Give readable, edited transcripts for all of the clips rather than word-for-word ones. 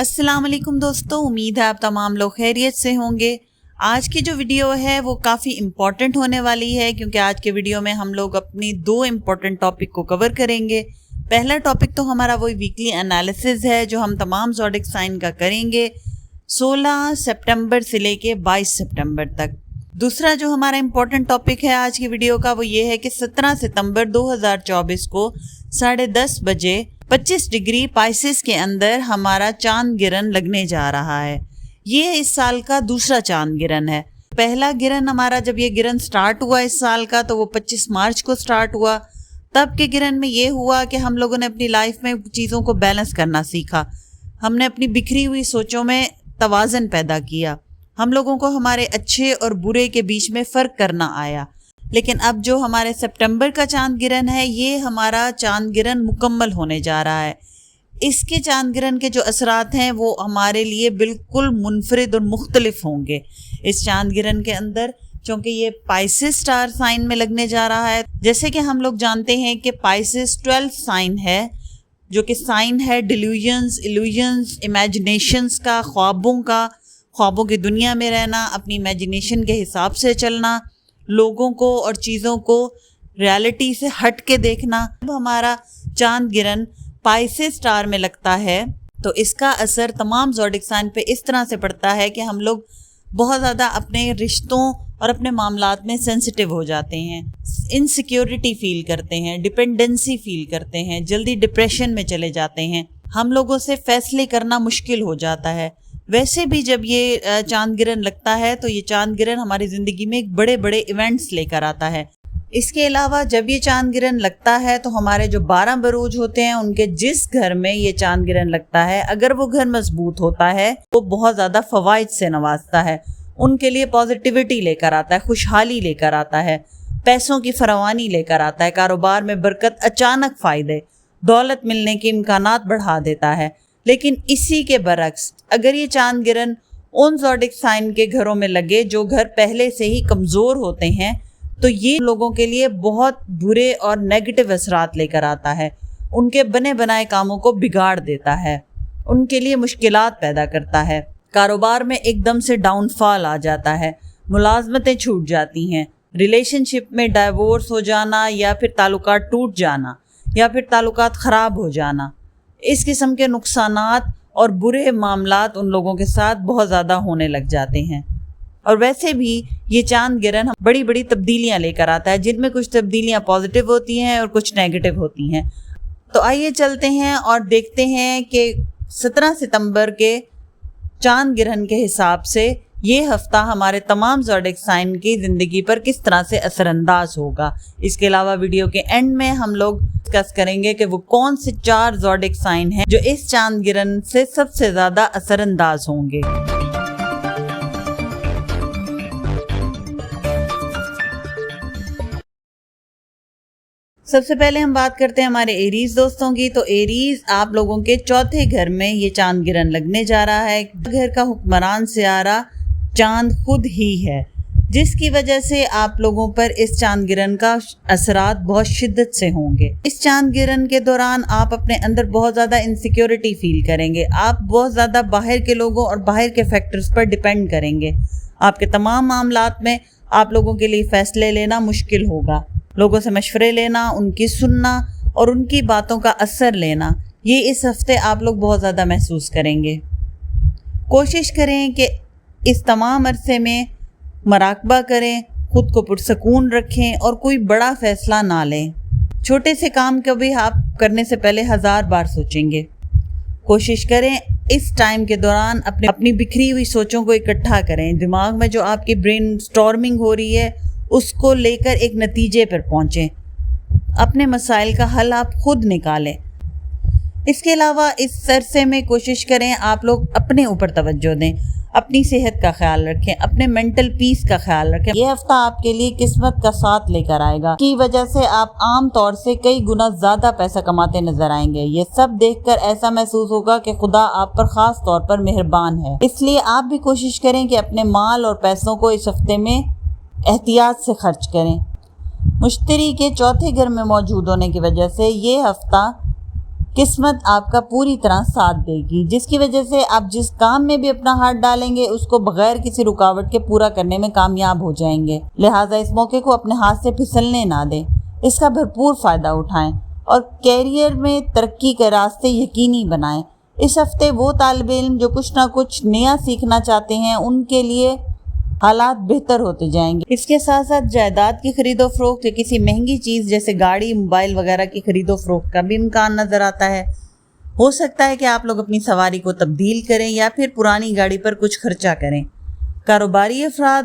السلام علیکم دوستو، امید ہے آپ تمام لوگ خیریت سے ہوں گے۔ آج کی جو ویڈیو ہے وہ کافی امپورٹنٹ ہونے والی ہے کیونکہ آج کے ویڈیو میں ہم لوگ اپنی دو امپورٹنٹ ٹاپک کو کور کریں گے۔ پہلا ٹاپک تو ہمارا وہی ویکلی انالیسز ہے جو ہم تمام زوڈک سائن کا کریں گے 16 سپٹمبر سے لے کے 22 سپٹمبر تک۔ دوسرا جو ہمارا امپورٹنٹ ٹاپک ہے آج کی ویڈیو کا وہ یہ ہے کہ 17 ستمبر 2024 کو 10:30 بجے 25 ڈگری پائسس کے اندر ہمارا چاند گرہن لگنے جا رہا ہے۔ یہ اس سال کا دوسرا چاند گرہن ہے۔ پہلا گرہن ہمارا جب یہ گرہن سٹارٹ ہوا اس سال کا تو وہ 25 مارچ کو سٹارٹ ہوا۔ تب کے گرہن میں یہ ہوا کہ ہم لوگوں نے اپنی لائف میں چیزوں کو بیلنس کرنا سیکھا۔ ہم نے اپنی بکھری ہوئی سوچوں میں توازن پیدا کیا۔ ہم لوگوں کو ہمارے اچھے اور برے کے بیچ میں فرق کرنا آیا۔ لیکن اب جو ہمارے سپٹمبر کا چاند گرہن ہے یہ ہمارا چاند گرہن مکمل ہونے جا رہا ہے۔ اس کے چاند گرہن کے جو اثرات ہیں وہ ہمارے لیے بالکل منفرد اور مختلف ہوں گے اس چاند گرہن کے اندر، چونکہ یہ پائسس سٹار سائن میں لگنے جا رہا ہے۔ جیسے کہ ہم لوگ جانتے ہیں کہ پائسس 12 سائن ہے جو کہ سائن ہے ڈیلیوژنز، ایلیوژنز، امیجنیشنز کا، خوابوں کی دنیا میں رہنا، اپنی امیجنیشن کے حساب سے چلنا، لوگوں کو اور چیزوں کو ریالٹی سے ہٹ کے دیکھنا۔ اب ہمارا چاند گرہن پائسس سٹار میں لگتا ہے تو اس کا اثر تمام زوڈک سائن پہ اس طرح سے پڑتا ہے کہ ہم لوگ بہت زیادہ اپنے رشتوں اور اپنے معاملات میں سینسٹیو ہو جاتے ہیں، انسیکیورٹی فیل کرتے ہیں، ڈپینڈنسی فیل کرتے ہیں، جلدی ڈپریشن میں چلے جاتے ہیں، ہم لوگوں سے فیصلے کرنا مشکل ہو جاتا ہے۔ ویسے بھی جب یہ چاند گرہن لگتا ہے تو یہ چاند گرہن ہماری زندگی میں ایک بڑے بڑے ایونٹس لے کر آتا ہے۔ اس کے علاوہ جب یہ چاند گرہن لگتا ہے تو ہمارے جو 12 بروج ہوتے ہیں ان کے جس گھر میں یہ چاند گرہن لگتا ہے اگر وہ گھر مضبوط ہوتا ہے وہ بہت زیادہ فوائد سے نوازتا ہے، ان کے لیے پازیٹیوٹی لے کر آتا ہے، خوشحالی لے کر آتا ہے، پیسوں کی فراوانی لے کر آتا ہے، کاروبار میں برکت، اچانک فائدے، دولت ملنے کے امکانات بڑھا دیتا ہے۔ لیکن اسی کے برعکس اگر یہ چاند گرہن ان زوڈک سائن کے گھروں میں لگے جو گھر پہلے سے ہی کمزور ہوتے ہیں تو یہ لوگوں کے لیے بہت برے اور نیگیٹو اثرات لے کر آتا ہے، ان کے بنے بنائے کاموں کو بگاڑ دیتا ہے، ان کے لیے مشکلات پیدا کرتا ہے، کاروبار میں ایک دم سے ڈاؤن فال آ جاتا ہے، ملازمتیں چھوٹ جاتی ہیں، ریلیشن شپ میں ڈائیورس ہو جانا یا پھر تعلقات ٹوٹ جانا یا پھر تعلقات خراب ہو جانا، اس قسم کے نقصانات اور برے معاملات ان لوگوں کے ساتھ بہت زیادہ ہونے لگ جاتے ہیں۔ اور ویسے بھی یہ چاند گرہن بڑی بڑی تبدیلیاں لے کر آتا ہے جن میں کچھ تبدیلیاں پازیٹیو ہوتی ہیں اور کچھ نیگیٹو ہوتی ہیں۔ تو آئیے چلتے ہیں اور دیکھتے ہیں کہ 17 ستمبر کے چاند گرہن کے حساب سے یہ ہفتہ ہمارے تمام زوڈک سائن کی زندگی پر کس طرح سے اثر انداز ہوگا۔ اس کے علاوہ ویڈیو کے اینڈ میں ہم لوگ ڈسکس کریں گے کہ وہ کون سے 4 زوڈک سائن ہیں جو اس چاند گرہن سے سب سے زیادہ اثر انداز ہوں گے۔ سب سے پہلے ہم بات کرتے ہیں ہمارے ایریز دوستوں کی۔ تو ایریز آپ لوگوں کے چوتھے گھر میں یہ چاند گرہن لگنے جا رہا ہے۔ گھر کا حکمران سیارہ چاند خود ہی ہے جس کی وجہ سے آپ لوگوں پر اس چاند گرہن کا اثرات بہت شدت سے ہوں گے۔ اس چاند گرہن کے دوران آپ اپنے اندر بہت زیادہ انسیکیورٹی فیل کریں گے، آپ بہت زیادہ باہر کے لوگوں اور باہر کے فیکٹرز پر ڈیپینڈ کریں گے۔ آپ کے تمام معاملات میں آپ لوگوں کے لیے فیصلے لینا مشکل ہوگا، لوگوں سے مشورے لینا، ان کی سننا اور ان کی باتوں کا اثر لینا، یہ اس ہفتے آپ لوگ بہت زیادہ محسوس کریں گے۔ کوشش کریں کہ اس تمام عرصے میں مراقبہ کریں، خود کو پرسکون رکھیں اور کوئی بڑا فیصلہ نہ لیں۔ چھوٹے سے کام کو بھی آپ کرنے سے پہلے 1000 بار سوچیں گے۔ کوشش کریں اس ٹائم کے دوران اپنی بکھری ہوئی سوچوں کو اکٹھا کریں، دماغ میں جو آپ کی برین سٹارمنگ ہو رہی ہے اس کو لے کر ایک نتیجے پر پہنچیں، اپنے مسائل کا حل آپ خود نکالیں۔ اس کے علاوہ اس عرصے میں کوشش کریں آپ لوگ اپنے اوپر توجہ دیں، اپنی صحت کا خیال رکھیں، اپنے مینٹل پیس کا خیال رکھیں۔ یہ ہفتہ آپ کے لیے قسمت کا ساتھ لے کر آئے گا، کی وجہ سے آپ عام طور سے کئی گنا زیادہ پیسہ کماتے نظر آئیں گے۔ یہ سب دیکھ کر ایسا محسوس ہوگا کہ خدا آپ پر خاص طور پر مہربان ہے، اس لیے آپ بھی کوشش کریں کہ اپنے مال اور پیسوں کو اس ہفتے میں احتیاط سے خرچ کریں۔ مشتری کے چوتھے گھر میں موجود ہونے کی وجہ سے یہ ہفتہ قسمت آپ کا پوری طرح ساتھ دے گی، جس کی وجہ سے آپ جس کام میں بھی اپنا ہاتھ ڈالیں گے اس کو بغیر کسی رکاوٹ کے پورا کرنے میں کامیاب ہو جائیں گے۔ لہٰذا اس موقع کو اپنے ہاتھ سے پھسلنے نہ دیں، اس کا بھرپور فائدہ اٹھائیں اور کیریئر میں ترقی کے راستے یقینی بنائیں۔ اس ہفتے وہ طالب علم جو کچھ نہ کچھ نیا سیکھنا چاہتے ہیں ان کے لیے حالات بہتر ہوتے جائیں گے۔ اس کے ساتھ ساتھ جائیداد کی خرید و فروخت یا کسی مہنگی چیز جیسے گاڑی، موبائل وغیرہ کی خرید و فروخت کا بھی امکان نظر آتا ہے۔ ہو سکتا ہے کہ آپ لوگ اپنی سواری کو تبدیل کریں یا پھر پرانی گاڑی پر کچھ خرچہ کریں۔ کاروباری افراد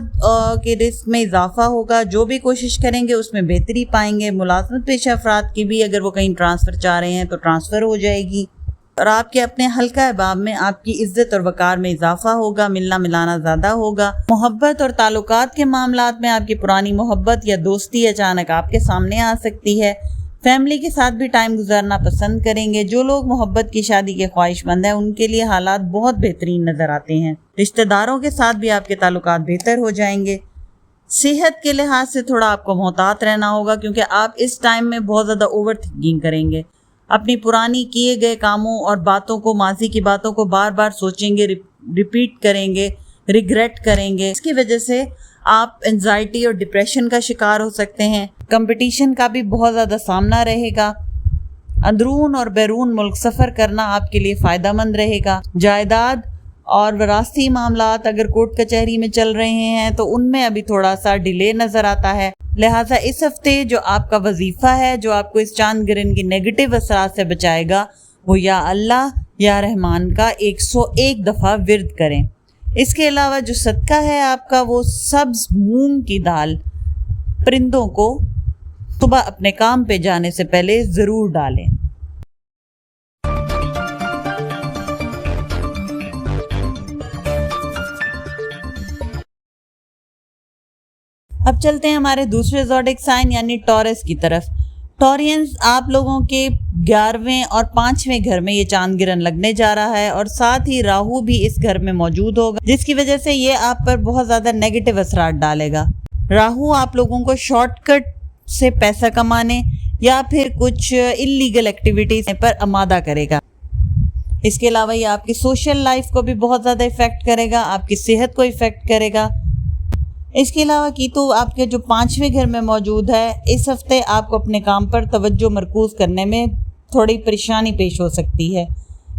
کے رزق میں اضافہ ہوگا، جو بھی کوشش کریں گے اس میں بہتری پائیں گے۔ ملازمت پیشہ افراد کی بھی اگر وہ کہیں ٹرانسفر چاہ رہے ہیں تو ٹرانسفر ہو جائے گی، اور آپ کے اپنے حلقہ احباب میں آپ کی عزت اور وقار میں اضافہ ہوگا، ملنا ملانا زیادہ ہوگا۔ محبت اور تعلقات کے معاملات میں آپ کی پرانی محبت یا دوستی اچانک آپ کے سامنے آ سکتی ہے۔ فیملی کے ساتھ بھی ٹائم گزارنا پسند کریں گے۔ جو لوگ محبت کی شادی کے خواہش مند ہیں ان کے لیے حالات بہت بہترین نظر آتے ہیں۔ رشتہ داروں کے ساتھ بھی آپ کے تعلقات بہتر ہو جائیں گے۔ صحت کے لحاظ سے تھوڑا آپ کو محتاط رہنا ہوگا کیونکہ آپ اس ٹائم میں بہت زیادہ اوور تھنکنگ کریں گے، اپنی پرانی کیے گئے کاموں اور باتوں کو، ماضی کی باتوں کو بار بار سوچیں گے، ریپیٹ کریں گے، ریگریٹ کریں گے۔ اس کی وجہ سے آپ انزائٹی اور ڈپریشن کا شکار ہو سکتے ہیں۔ کمپٹیشن کا بھی بہت زیادہ سامنا رہے گا۔ اندرون اور بیرون ملک سفر کرنا آپ کے لیے فائدہ مند رہے گا۔ جائیداد اور وراثتی معاملات اگر کورٹ کچہری میں چل رہے ہیں تو ان میں ابھی تھوڑا سا ڈیلے نظر آتا ہے۔ لہٰذا اس ہفتے جو آپ کا وظیفہ ہے، جو آپ کو اس چاند گرہن کی نیگیٹو اثرات سے بچائے گا، وہ یا اللہ یا رحمان کا 101 دفعہ ورد کریں۔ اس کے علاوہ جو صدقہ ہے آپ کا، وہ سبز مونگ کی دال پرندوں کو صبح اپنے کام پہ جانے سے پہلے ضرور ڈالیں۔ اب چلتے ہیں ہمارے دوسرے زوڈک سائن یعنی ٹورس کی طرف۔ ٹورینز، آپ لوگوں کے 11ویں اور 5ویں گھر میں یہ چاند گرہن لگنے جا رہا ہے اور ساتھ ہی راہو بھی اس گھر میں موجود ہوگا، جس کی وجہ سے یہ آپ پر بہت زیادہ نیگیٹو اثرات ڈالے گا۔ راہو آپ لوگوں کو شارٹ کٹ سے پیسہ کمانے یا پھر کچھ انلیگل ایکٹیویٹیز پر آمادہ کرے گا۔ اس کے علاوہ یہ آپ کی سوشل لائف کو بھی بہت زیادہ افیکٹ کرے گا، آپ کی صحت کو افیکٹ کرے گا۔ اس کے علاوہ کیتو آپ کے جو 5ویں گھر میں موجود ہے، اس ہفتے آپ کو اپنے کام پر توجہ مرکوز کرنے میں تھوڑی پریشانی پیش ہو سکتی ہے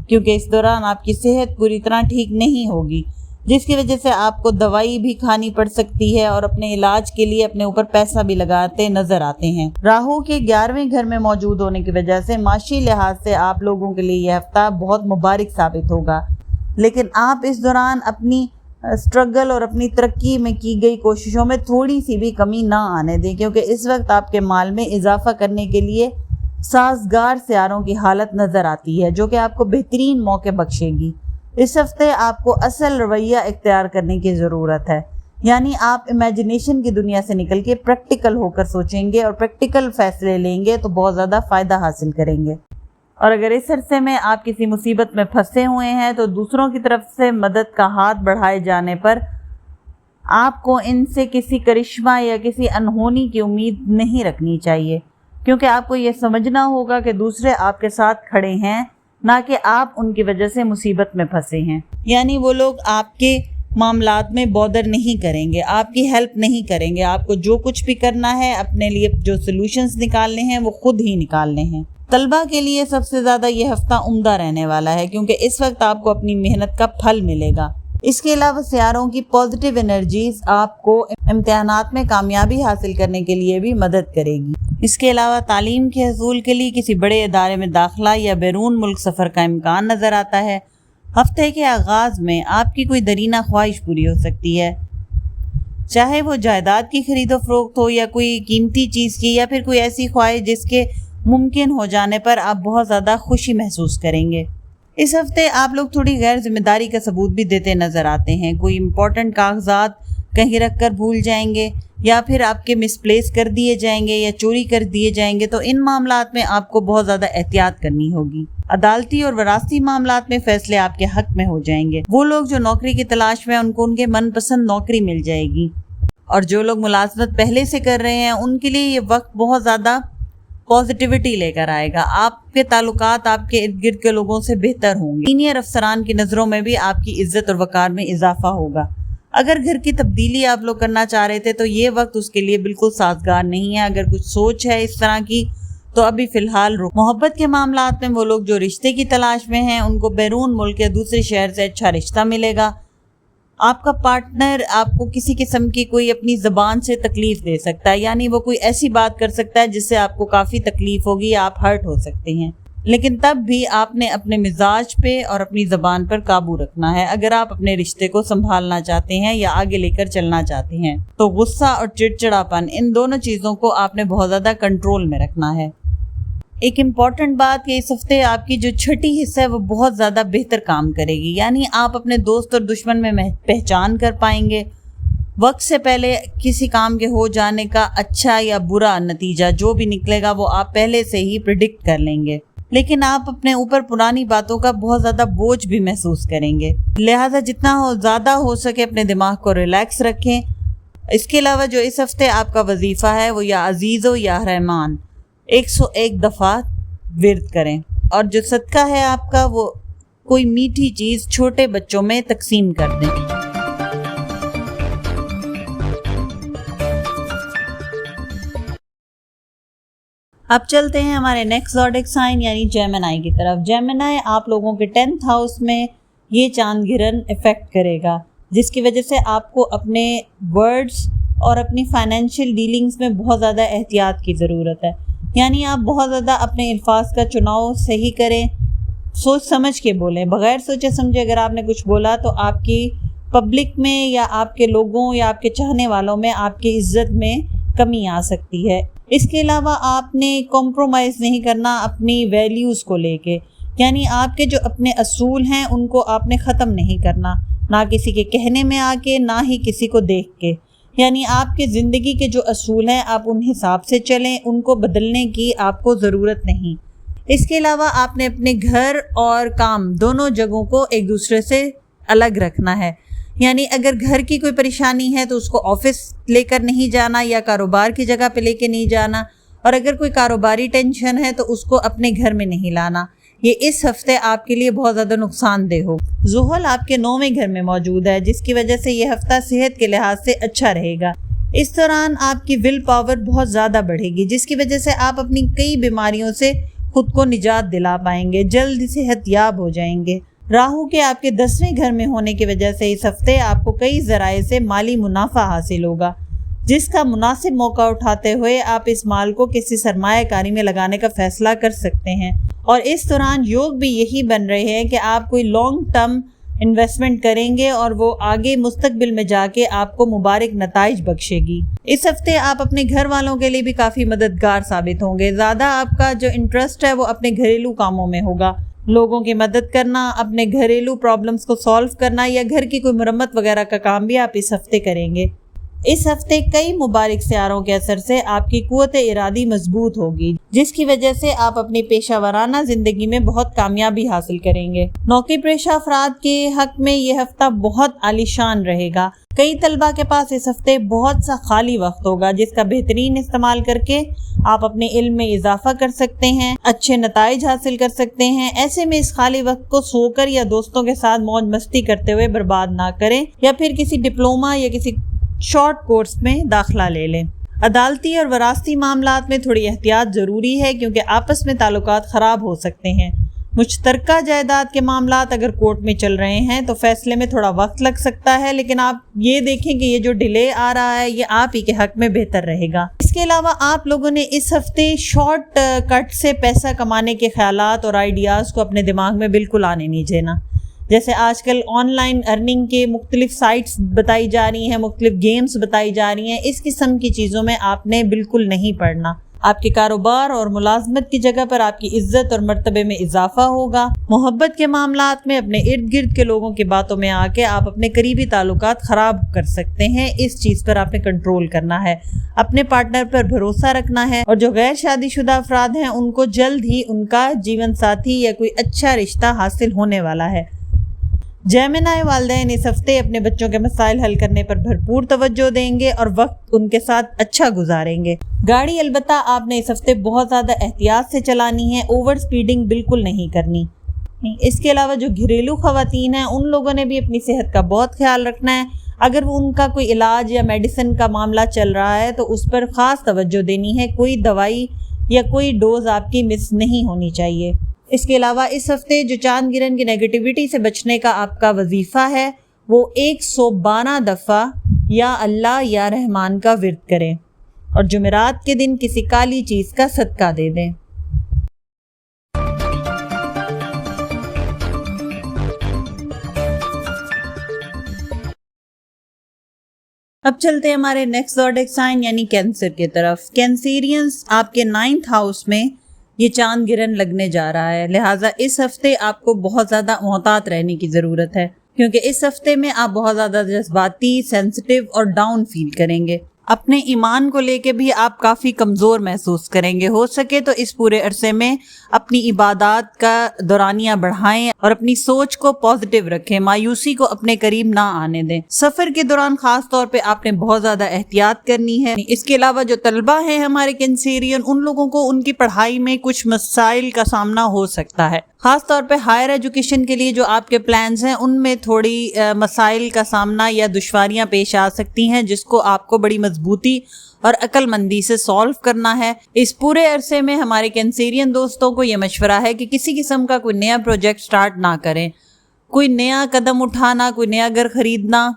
کیونکہ اس دوران آپ کی صحت پوری طرح ٹھیک نہیں ہوگی، جس کی وجہ سے آپ کو دوائی بھی کھانی پڑ سکتی ہے اور اپنے علاج کے لیے اپنے اوپر پیسہ بھی لگاتے نظر آتے ہیں۔ راہو کے 11ویں گھر میں موجود ہونے کی وجہ سے معاشی لحاظ سے آپ لوگوں کے لیے یہ ہفتہ بہت مبارک ثابت ہوگا، لیکن آپ اس دوران اپنی اسٹرگل اور اپنی ترقی میں کی گئی کوششوں میں تھوڑی سی بھی کمی نہ آنے دیں کیونکہ اس وقت آپ کے مال میں اضافہ کرنے کے لیے سازگار سیاروں کی حالت نظر آتی ہے جو کہ آپ کو بہترین موقع بخشے گی۔ اس ہفتے آپ کو اصل رویہ اختیار کرنے کی ضرورت ہے، یعنی آپ امیجنیشن کی دنیا سے نکل کے پریکٹیکل ہو کر سوچیں گے اور پریکٹیکل فیصلے لیں گے تو بہت زیادہ فائدہ حاصل کریں گے۔ اور اگر اس عرصے میں آپ کسی مصیبت میں پھنسے ہوئے ہیں تو دوسروں کی طرف سے مدد کا ہاتھ بڑھائے جانے پر آپ کو ان سے کسی کرشمہ یا کسی انہونی کی امید نہیں رکھنی چاہیے کیونکہ آپ کو یہ سمجھنا ہوگا کہ دوسرے آپ کے ساتھ کھڑے ہیں، نہ کہ آپ ان کی وجہ سے مصیبت میں پھنسے ہیں۔ یعنی وہ لوگ آپ کے معاملات میں بودر نہیں کریں گے، آپ کی ہیلپ نہیں کریں گے۔ آپ کو جو کچھ بھی کرنا ہے، اپنے لیے جو سلوشنز نکالنے ہیں وہ خود ہی نکالنے ہیں۔ طلبہ کے لیے سب سے زیادہ یہ ہفتہ عمدہ رہنے والا ہے کیونکہ اس وقت آپ کو اپنی محنت کا پھل ملے گا۔ اس کے علاوہ سیاروں کی پازیٹیو انرجیز آپ کو امتحانات میں کامیابی حاصل کرنے کے لیے بھی مدد کرے گی۔ اس کے علاوہ تعلیم کے حصول کے لیے کسی بڑے ادارے میں داخلہ یا بیرون ملک سفر کا امکان نظر آتا ہے۔ ہفتے کے آغاز میں آپ کی کوئی درینہ خواہش پوری ہو سکتی ہے، چاہے وہ جائیداد کی خرید و فروخت ہو یا کوئی قیمتی چیز کی یا پھر کوئی ایسی خواہش جس کے ممکن ہو جانے پر آپ بہت زیادہ خوشی محسوس کریں گے۔ اس ہفتے آپ لوگ تھوڑی غیر ذمہ داری کا ثبوت بھی دیتے نظر آتے ہیں، کوئی امپورٹنٹ کاغذات کہیں رکھ کر بھول جائیں گے یا پھر آپ کے مس پلیس کر دیے جائیں گے یا چوری کر دیے جائیں گے، تو ان معاملات میں آپ کو بہت زیادہ احتیاط کرنی ہوگی۔ عدالتی اور وراثتی معاملات میں فیصلے آپ کے حق میں ہو جائیں گے۔ وہ لوگ جو نوکری کی تلاش میں ان کو ان کے من پسند نوکری مل جائے گی، اور جو لوگ ملازمت پہلے سے کر رہے ہیں ان کے لیے یہ وقت بہت زیادہ پازیٹیوٹی لے کر آئے گا. آپ کے تعلقات آپ کے ارد گرد کے لوگوں سے بہتر ہوں گے. سینئر افسران کی نظروں میں بھی آپ کی عزت اور وقار میں اضافہ ہوگا. اگر گھر کی تبدیلی آپ لوگ کرنا چاہ رہے تھے تو یہ وقت اس کے لیے بالکل سازگار نہیں ہے. اگر کچھ سوچ ہے اس طرح کی تو ابھی فی الحال محبت کے معاملات میں وہ لوگ جو رشتے کی تلاش میں ہیں ان کو بیرون ملک یا دوسرے شہر سے اچھا رشتہ ملے گا. آپ کا پارٹنر آپ کو کسی قسم کی کوئی اپنی زبان سے تکلیف دے سکتا ہے, یعنی وہ کوئی ایسی بات کر سکتا ہے جس سے آپ کو کافی تکلیف ہوگی, آپ ہرٹ ہو سکتے ہیں. لیکن تب بھی آپ نے اپنے مزاج پہ اور اپنی زبان پر قابو رکھنا ہے اگر آپ اپنے رشتے کو سنبھالنا چاہتے ہیں یا آگے لے کر چلنا چاہتے ہیں. تو غصہ اور چڑچڑاپن ان دونوں چیزوں کو آپ نے بہت زیادہ کنٹرول میں رکھنا ہے. ایک امپورٹنٹ بات کہ اس ہفتے آپ کی جو چھٹی حصہ ہے وہ بہت زیادہ بہتر کام کرے گی, یعنی آپ اپنے دوست اور دشمن میں پہچان کر پائیں گے. وقت سے پہلے کسی کام کے ہو جانے کا اچھا یا برا نتیجہ جو بھی نکلے گا وہ آپ پہلے سے ہی پریڈکٹ کر لیں گے. لیکن آپ اپنے اوپر پرانی باتوں کا بہت زیادہ بوجھ بھی محسوس کریں گے, لہٰذا جتنا زیادہ ہو سکے اپنے دماغ کو ریلیکس رکھیں. اس کے علاوہ جو اس ہفتے آپ کا وظیفہ ہے وہ یا عزیز و یا رحمان 101 دفعہ ورد کریں, اور جو صدقہ ہے آپ کا وہ کوئی میٹھی چیز چھوٹے بچوں میں تقسیم کر دیں. اب چلتے ہیں ہمارے نیکسٹ زوڈک سائن یعنی جیمنائی کی طرف. جیمنائی آپ لوگوں کے 10th ہاؤس میں یہ چاند گرہن افیکٹ کرے گا, جس کی وجہ سے آپ کو اپنے ورڈز اور اپنی فائنینشیل ڈیلنگز میں بہت زیادہ احتیاط کی ضرورت ہے. یعنی آپ بہت زیادہ اپنے الفاظ کا چناؤ صحیح کریں, سوچ سمجھ کے بولیں. بغیر سوچے سمجھے اگر آپ نے کچھ بولا تو آپ کی پبلک میں یا آپ کے لوگوں یا آپ کے چاہنے والوں میں آپ کی عزت میں کمی آ سکتی ہے. اس کے علاوہ آپ نے کمپرومائز نہیں کرنا اپنی ویلیوز کو لے کے, یعنی آپ کے جو اپنے اصول ہیں ان کو آپ نے ختم نہیں کرنا, نہ کسی کے کہنے میں آ کے نہ ہی کسی کو دیکھ کے. یعنی آپ کے زندگی کے جو اصول ہیں آپ ان حساب سے چلیں, ان کو بدلنے کی آپ کو ضرورت نہیں. اس کے علاوہ آپ نے اپنے گھر اور کام دونوں جگہوں کو ایک دوسرے سے الگ رکھنا ہے. یعنی اگر گھر کی کوئی پریشانی ہے تو اس کو آفس لے کر نہیں جانا یا کاروبار کی جگہ پہ لے کے نہیں جانا, اور اگر کوئی کاروباری ٹینشن ہے تو اس کو اپنے گھر میں نہیں لانا. یہ اس ہفتے آپ کے لیے بہت زیادہ نقصان دہ ہو. زحل آپ کے 9ویں گھر میں موجود ہے, جس کی وجہ سے یہ ہفتہ صحت کے لحاظ سے اچھا رہے گا. اس دوران آپ کی ول پاور بہت زیادہ بڑھے گی, جس کی وجہ سے آپ اپنی کئی بیماریوں سے خود کو نجات دلا پائیں گے, جلد صحت یاب ہو جائیں گے. راہو کے آپ کے 10ویں گھر میں ہونے کی وجہ سے اس ہفتے آپ کو کئی ذرائع سے مالی منافع حاصل ہوگا, جس کا مناسب موقع اٹھاتے ہوئے آپ اس مال کو کسی سرمایہ کاری میں لگانے کا فیصلہ کر سکتے ہیں. اور اس دوران یوگ بھی یہی بن رہے ہیں کہ آپ کوئی لانگ ٹرم انویسٹمنٹ کریں گے اور وہ آگے مستقبل میں جا کے آپ کو مبارک نتائج بخشے گی. اس ہفتے آپ اپنے گھر والوں کے لیے بھی کافی مددگار ثابت ہوں گے. زیادہ آپ کا جو انٹرسٹ ہے وہ اپنے گھریلو کاموں میں ہوگا, لوگوں کی مدد کرنا, اپنے گھریلو پرابلمز کو سالو کرنا یا گھر کی کوئی مرمت وغیرہ کا کام بھی آپ اس ہفتے کریں گے. اس ہفتے کئی مبارک سیاروں کے اثر سے آپ کی قوت ارادی مضبوط ہوگی, جس کی وجہ سے آپ اپنی پیشہ ورانہ زندگی میں بہت کامیابی حاصل کریں گے. نوکری پیشہ افراد کے حق میں یہ ہفتہ بہت عالیشان رہے گا. کئی طلبہ کے پاس اس ہفتے بہت سا خالی وقت ہوگا, جس کا بہترین استعمال کر کے آپ اپنے علم میں اضافہ کر سکتے ہیں, اچھے نتائج حاصل کر سکتے ہیں. ایسے میں اس خالی وقت کو سو کر یا دوستوں کے ساتھ موج مستی کرتے ہوئے برباد نہ کریں, یا پھر کسی ڈپلومہ یا کسی شارٹ کورس میں داخلہ لے لیں. عدالتی اور وراثتی معاملات میں تھوڑی احتیاط ضروری ہے, کیونکہ آپس میں تعلقات خراب ہو سکتے ہیں. مشترکہ جائیداد کے معاملات اگر کورٹ میں چل رہے ہیں تو فیصلے میں تھوڑا وقت لگ سکتا ہے, لیکن آپ یہ دیکھیں کہ یہ جو ڈیلے آ رہا ہے یہ آپ ہی کے حق میں بہتر رہے گا. اس کے علاوہ آپ لوگوں نے اس ہفتے شارٹ کٹ سے پیسہ کمانے کے خیالات اور آئیڈیاز کو اپنے دماغ میں بالکل آنے نہیں دینا. جیسے آج کل آن لائن ارننگ کے مختلف سائٹس بتائی جا رہی ہیں, مختلف گیمز بتائی جا رہی ہیں, اس قسم کی چیزوں میں آپ نے بالکل نہیں پڑنا. آپ کے کاروبار اور ملازمت کی جگہ پر آپ کی عزت اور مرتبے میں اضافہ ہوگا. محبت کے معاملات میں اپنے ارد گرد کے لوگوں کی باتوں میں آ کے آپ اپنے قریبی تعلقات خراب کر سکتے ہیں. اس چیز پر آپ نے کنٹرول کرنا ہے, اپنے پارٹنر پر بھروسہ رکھنا ہے, اور جو غیر شادی شدہ افراد ہیں ان کو جلد ہی ان کا جیون ساتھی یا کوئی اچھا رشتہ حاصل ہونے والا ہے. جیمنائی والدین اس ہفتے اپنے بچوں کے مسائل حل کرنے پر بھرپور توجہ دیں گے اور وقت ان کے ساتھ اچھا گزاریں گے. گاڑی البتہ آپ نے اس ہفتے بہت زیادہ احتیاط سے چلانی ہے، اوور سپیڈنگ بالکل نہیں کرنی۔ اس کے علاوہ جو گھریلو خواتین ہیں ان لوگوں نے بھی اپنی صحت کا بہت خیال رکھنا ہے۔ اگر وہ ان کا کوئی علاج یا میڈیسن کا معاملہ چل رہا ہے تو اس پر خاص توجہ دینی ہے، کوئی دوائی یا کوئی ڈوز آپ کی مس نہیں ہونی چاہیے۔ اس کے علاوہ اس ہفتے جو چاند گرہن کی نیگیٹیوٹی سے بچنے کا آپ کا وظیفہ ہے وہ 112 دفعہ یا اللہ یا رحمان کا ورد کریں اور جمعرات کے دن کسی کالی چیز کا صدقہ دے دیں۔ اب چلتے ہیں ہمارے نیکسٹ زوڈک سائن یعنی کینسر کی طرف۔ کینسیرینز آپ کے 9th ہاؤس میں یہ چاند گرہن لگنے جا رہا ہے، لہٰذا اس ہفتے آپ کو بہت زیادہ محتاط رہنے کی ضرورت ہے، کیونکہ اس ہفتے میں آپ بہت زیادہ جذباتی، سینسٹیو اور ڈاؤن فیل کریں گے۔ اپنے ایمان کو لے کے بھی آپ کافی کمزور محسوس کریں گے۔ ہو سکے تو اس پورے عرصے میں اپنی عبادات کا دورانیہ بڑھائیں اور اپنی سوچ کو پازیٹیو رکھیں، مایوسی کو اپنے قریب نہ آنے دیں۔ سفر کے دوران خاص طور پہ آپ نے بہت زیادہ احتیاط کرنی ہے۔ اس کے علاوہ جو طلبہ ہیں ہمارے کینسیرین، ان لوگوں کو ان کی پڑھائی میں کچھ مسائل کا سامنا ہو سکتا ہے، خاص طور پہ ہائر ایجوکیشن کے لیے جو آپ کے پلانز ہیں ان میں تھوڑی مسائل کا سامنا یا دشواریاں پیش آ سکتی ہیں، جس کو آپ کو بڑی مضبوطی اور عقل مندی سے سولو کرنا ہے۔ اس پورے عرصے میں ہمارے کینسیرین دوستوں کو یہ مشورہ ہے کہ کسی قسم کا کوئی نیا پروجیکٹ سٹارٹ نہ کریں، کوئی نیا قدم اٹھانا، کوئی نیا گھر خریدنا،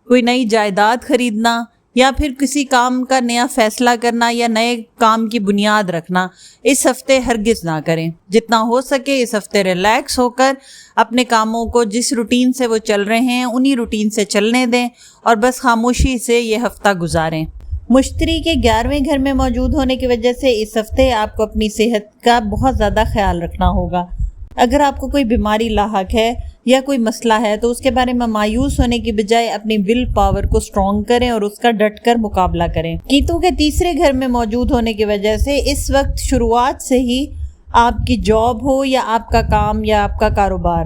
کوئی نئی جائیداد خریدنا یا پھر کسی کام کا نیا فیصلہ کرنا یا نئے کام کی بنیاد رکھنا اس ہفتے ہرگز نہ کریں۔ جتنا ہو سکے اس ہفتے ریلیکس ہو کر اپنے کاموں کو جس روٹین سے وہ چل رہے ہیں انہی روٹین سے چلنے دیں اور بس خاموشی سے یہ ہفتہ گزاریں۔ مشتری کے 11ویں گھر میں موجود ہونے کی وجہ سے اس ہفتے آپ کو اپنی صحت کا بہت زیادہ خیال رکھنا ہوگا۔ اگر آپ کو کوئی بیماری لاحق ہے یا کوئی مسئلہ ہے تو اس کے بارے میں مایوس ہونے کی بجائے اپنی ول پاور کو سٹرونگ کریں اور اس کا ڈٹ کر مقابلہ کریں۔ کیتو کے 3 گھر میں موجود ہونے کی وجہ سے اس وقت شروعات سے ہی آپ کی جاب ہو یا آپ کا کام یا آپ کا کاروبار،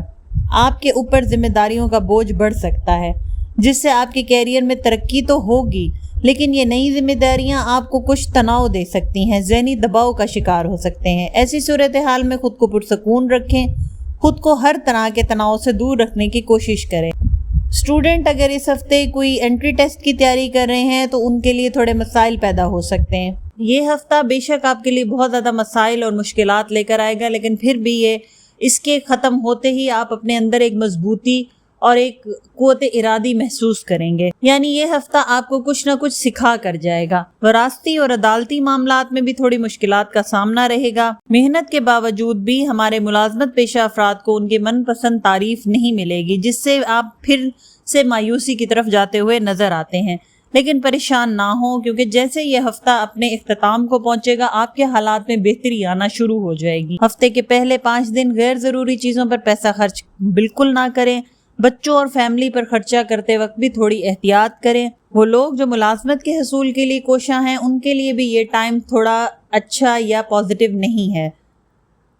آپ کے اوپر ذمہ داریوں کا بوجھ بڑھ سکتا ہے، جس سے آپ کے کیریئر میں ترقی تو ہوگی لیکن یہ نئی ذمہ داریاں آپ کو کچھ تناؤ دے سکتی ہیں، ذہنی دباؤ کا شکار ہو سکتے ہیں۔ ایسی صورتحال میں خود کو پرسکون رکھیں، خود کو ہر طرح کے تناؤ سے دور رکھنے کی کوشش کریں۔ اسٹوڈنٹ اگر اس ہفتے کوئی انٹری ٹیسٹ کی تیاری کر رہے ہیں تو ان کے لیے تھوڑے مسائل پیدا ہو سکتے ہیں۔ یہ ہفتہ بے شک آپ کے لیے بہت زیادہ مسائل اور مشکلات لے کر آئے گا، لیکن پھر بھی اس کے ختم ہوتے ہی آپ اپنے اندر ایک مضبوطی اور ایک قوت ارادی محسوس کریں گے، یعنی یہ ہفتہ آپ کو کچھ نہ کچھ سکھا کر جائے گا۔ وراثتی اور عدالتی معاملات میں بھی تھوڑی مشکلات کا سامنا رہے گا۔ محنت کے باوجود بھی ہمارے ملازمت پیشہ افراد کو ان کے من پسند تعریف نہیں ملے گی، جس سے آپ پھر سے مایوسی کی طرف جاتے ہوئے نظر آتے ہیں۔ لیکن پریشان نہ ہوں، کیونکہ جیسے یہ ہفتہ اپنے اختتام کو پہنچے گا آپ کے حالات میں بہتری آنا شروع ہو جائے گی۔ ہفتے کے پہلے 5 دن غیر ضروری چیزوں پر پیسہ خرچ بالکل نہ کریں۔ بچوں اور فیملی پر خرچہ کرتے وقت بھی تھوڑی احتیاط کریں۔ وہ لوگ جو ملازمت کے حصول کے لیے کوشاں ہیں ان کے لیے بھی یہ ٹائم تھوڑا اچھا یا پازیٹیو نہیں ہے۔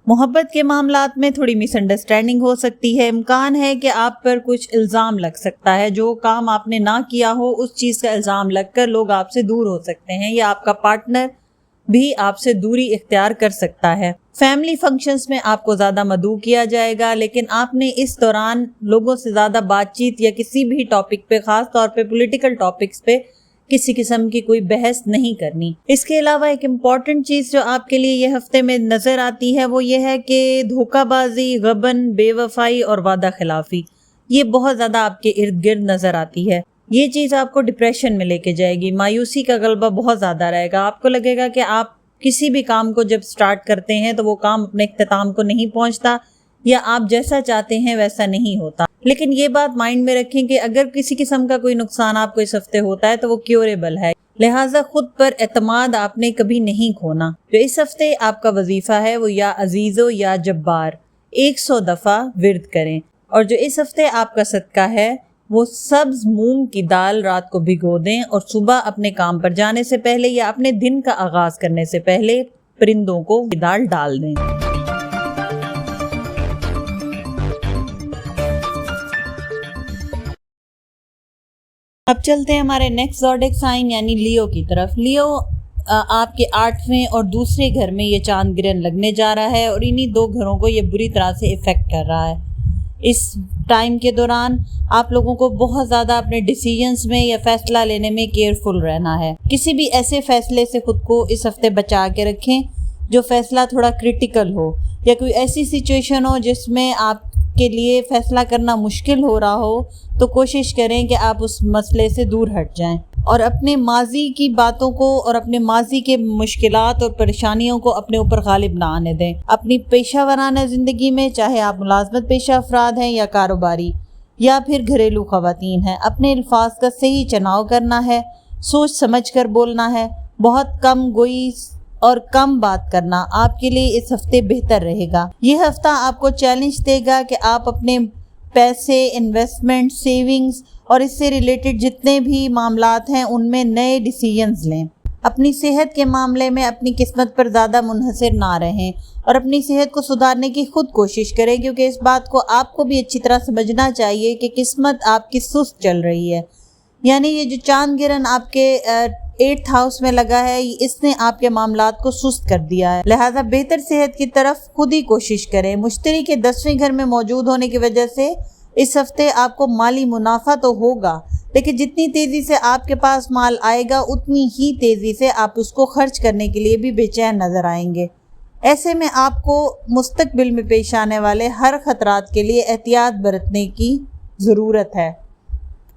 محبت کے معاملات میں تھوڑی مس انڈرسٹینڈنگ ہو سکتی ہے، امکان ہے کہ آپ پر کچھ الزام لگ سکتا ہے، جو کام آپ نے نہ کیا ہو اس چیز کا الزام لگ کر لوگ آپ سے دور ہو سکتے ہیں یا آپ کا پارٹنر بھی آپ سے دوری اختیار کر سکتا ہے۔ فیملی فنکشنز میں آپ کو زیادہ مدعو کیا جائے گا، لیکن آپ نے اس دوران لوگوں سے زیادہ بات چیت یا کسی بھی ٹاپک پہ، خاص طور پہ پولیٹیکل ٹاپکس پہ کسی قسم کی کوئی بحث نہیں کرنی۔ اس کے علاوہ ایک امپورٹنٹ چیز جو آپ کے لیے یہ ہفتے میں نظر آتی ہے وہ یہ ہے کہ دھوکہ بازی، غبن، بے وفائی اور وعدہ خلافی یہ بہت زیادہ آپ کے ارد گرد نظر آتی ہے۔ یہ چیز آپ کو ڈپریشن میں لے کے جائے گی، مایوسی کا غلبہ بہت زیادہ رہے گا۔ آپ کو لگے گا کہ آپ کسی بھی کام کو جب سٹارٹ کرتے ہیں تو وہ کام اپنے اختتام کو نہیں پہنچتا یا آپ جیسا چاہتے ہیں ویسا نہیں ہوتا۔ لیکن یہ بات مائنڈ میں رکھیں کہ اگر کسی قسم کا کوئی نقصان آپ کو اس ہفتے ہوتا ہے تو وہ کیوریبل ہے، لہٰذا خود پر اعتماد آپ نے کبھی نہیں کھونا۔ جو اس ہفتے آپ کا وظیفہ ہے وہ یا عزیزو یا جبار 100 دفعہ ورد کریں، اور جو اس ہفتے آپ کا صدقہ ہے وہ سبز مونگ کی دال رات کو بھگو دیں اور صبح اپنے کام پر جانے سے پہلے یا اپنے دن کا آغاز کرنے سے پہلے پرندوں کو یہ دال ڈال دیں۔ اب چلتے ہیں ہمارے نیکسٹ زوڈک سائن یعنی لیو کی طرف۔ لیو آپ کے 8ویں اور دوسرے گھر میں یہ چاند گرہن لگنے جا رہا ہے اور انہی 2 گھروں کو یہ بری طرح سے افیکٹ کر رہا ہے۔ اس ٹائم کے دوران آپ لوگوں کو بہت زیادہ اپنے ڈیسیژنز میں یا فیصلہ لینے میں کیئرفل رہنا ہے۔ کسی بھی ایسے فیصلے سے خود کو اس ہفتے بچا کے رکھیں جو فیصلہ تھوڑا کرٹیکل ہو یا کوئی ایسی سچویشن ہو جس میں آپ کے لیے فیصلہ کرنا مشکل ہو رہا ہو، تو کوشش کریں کہ آپ اس مسئلے سے دور ہٹ جائیں اور اپنے ماضی کی باتوں کو اور اپنے ماضی کے مشکلات اور پریشانیوں کو اپنے اوپر غالب نہ آنے دیں۔ اپنی پیشہ ورانہ زندگی میں، چاہے آپ ملازمت پیشہ افراد ہیں یا کاروباری یا پھر گھریلو خواتین ہیں، اپنے الفاظ کا صحیح چناؤ کرنا ہے، سوچ سمجھ کر بولنا ہے، بہت کم گوئی اور کم بات کرنا آپ کے لیے اس ہفتے بہتر رہے گا۔ یہ ہفتہ آپ کو چیلنج دے گا کہ آپ اپنے پیسے، انویسٹمنٹ، سیونگز اور اس سے ریلیٹڈ جتنے بھی معاملات ہیں ان میں نئے ڈیسیژنز لیں۔ اپنی صحت کے معاملے میں اپنی قسمت پر زیادہ منحصر نہ رہیں اور اپنی صحت کو سدھارنے کی خود کوشش کریں، کیونکہ اس بات کو آپ کو بھی اچھی طرح سمجھنا چاہیے کہ قسمت آپ کی سست چل رہی ہے۔ یعنی یہ جو چاند گرہن آپ کے 8th ہاؤس میں لگا ہے، اس نے آپ کے معاملات کو سست کر دیا ہے، لہٰذا بہتر صحت کی طرف خود ہی کوشش کریں۔ مشتری کے 10ویں گھر میں موجود ہونے کی وجہ سے اس ہفتے آپ کو مالی منافع تو ہوگا، لیکن جتنی تیزی سے آپ کے پاس مال آئے گا اتنی ہی تیزی سے آپ اس کو خرچ کرنے کے لیے بھی بے چین نظر آئیں گے۔ ایسے میں آپ کو مستقبل میں پیش آنے والے ہر خطرات کے لیے احتیاط برتنے کی ضرورت ہے۔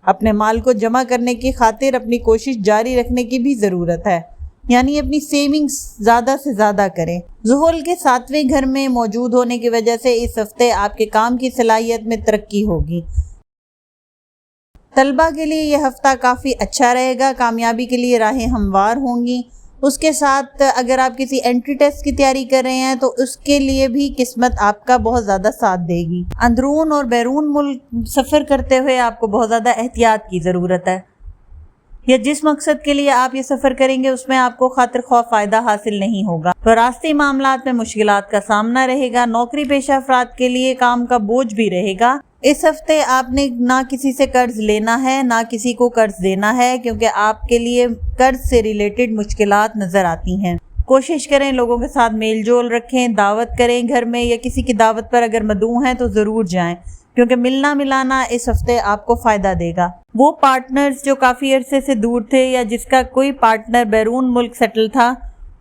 اپنے مال کو جمع کرنے کی خاطر اپنی کوشش جاری رکھنے کی بھی ضرورت ہے، یعنی اپنی سیونگز زیادہ سے زیادہ کریں۔ زحل کے 7ویں گھر میں موجود ہونے کی وجہ سے اس ہفتے آپ کے کام کی صلاحیت میں ترقی ہوگی۔ طلبہ کے لیے یہ ہفتہ کافی اچھا رہے گا، کامیابی کے لیے راہیں ہموار ہوں گی۔ اس کے ساتھ اگر آپ کسی انٹری ٹیسٹ کی تیاری کر رہے ہیں تو اس کے لیے بھی قسمت آپ کا بہت زیادہ ساتھ دے گی۔ اندرون اور بیرون ملک سفر کرتے ہوئے آپ کو بہت زیادہ احتیاط کی ضرورت ہے، یا جس مقصد کے لیے آپ یہ سفر کریں گے اس میں آپ کو خاطر خواہ فائدہ حاصل نہیں ہوگا، تو راستی معاملات میں مشکلات کا سامنا رہے گا۔ نوکری پیشہ افراد کے لیے کام کا بوجھ بھی رہے گا۔ اس ہفتے آپ نے نہ کسی سے قرض لینا ہے نہ کسی کو قرض دینا ہے، کیونکہ آپ کے لیے قرض سے ریلیٹڈ مشکلات نظر آتی ہیں۔ کوشش کریں لوگوں کے ساتھ میل جول رکھیں، دعوت کریں گھر میں، یا کسی کی دعوت پر اگر مدعو ہیں تو ضرور جائیں، کیونکہ ملنا ملانا اس ہفتے آپ کو فائدہ دے گا۔ وہ پارٹنرز جو کافی عرصے سے دور تھے یا جس کا کوئی پارٹنر بیرون ملک سیٹل تھا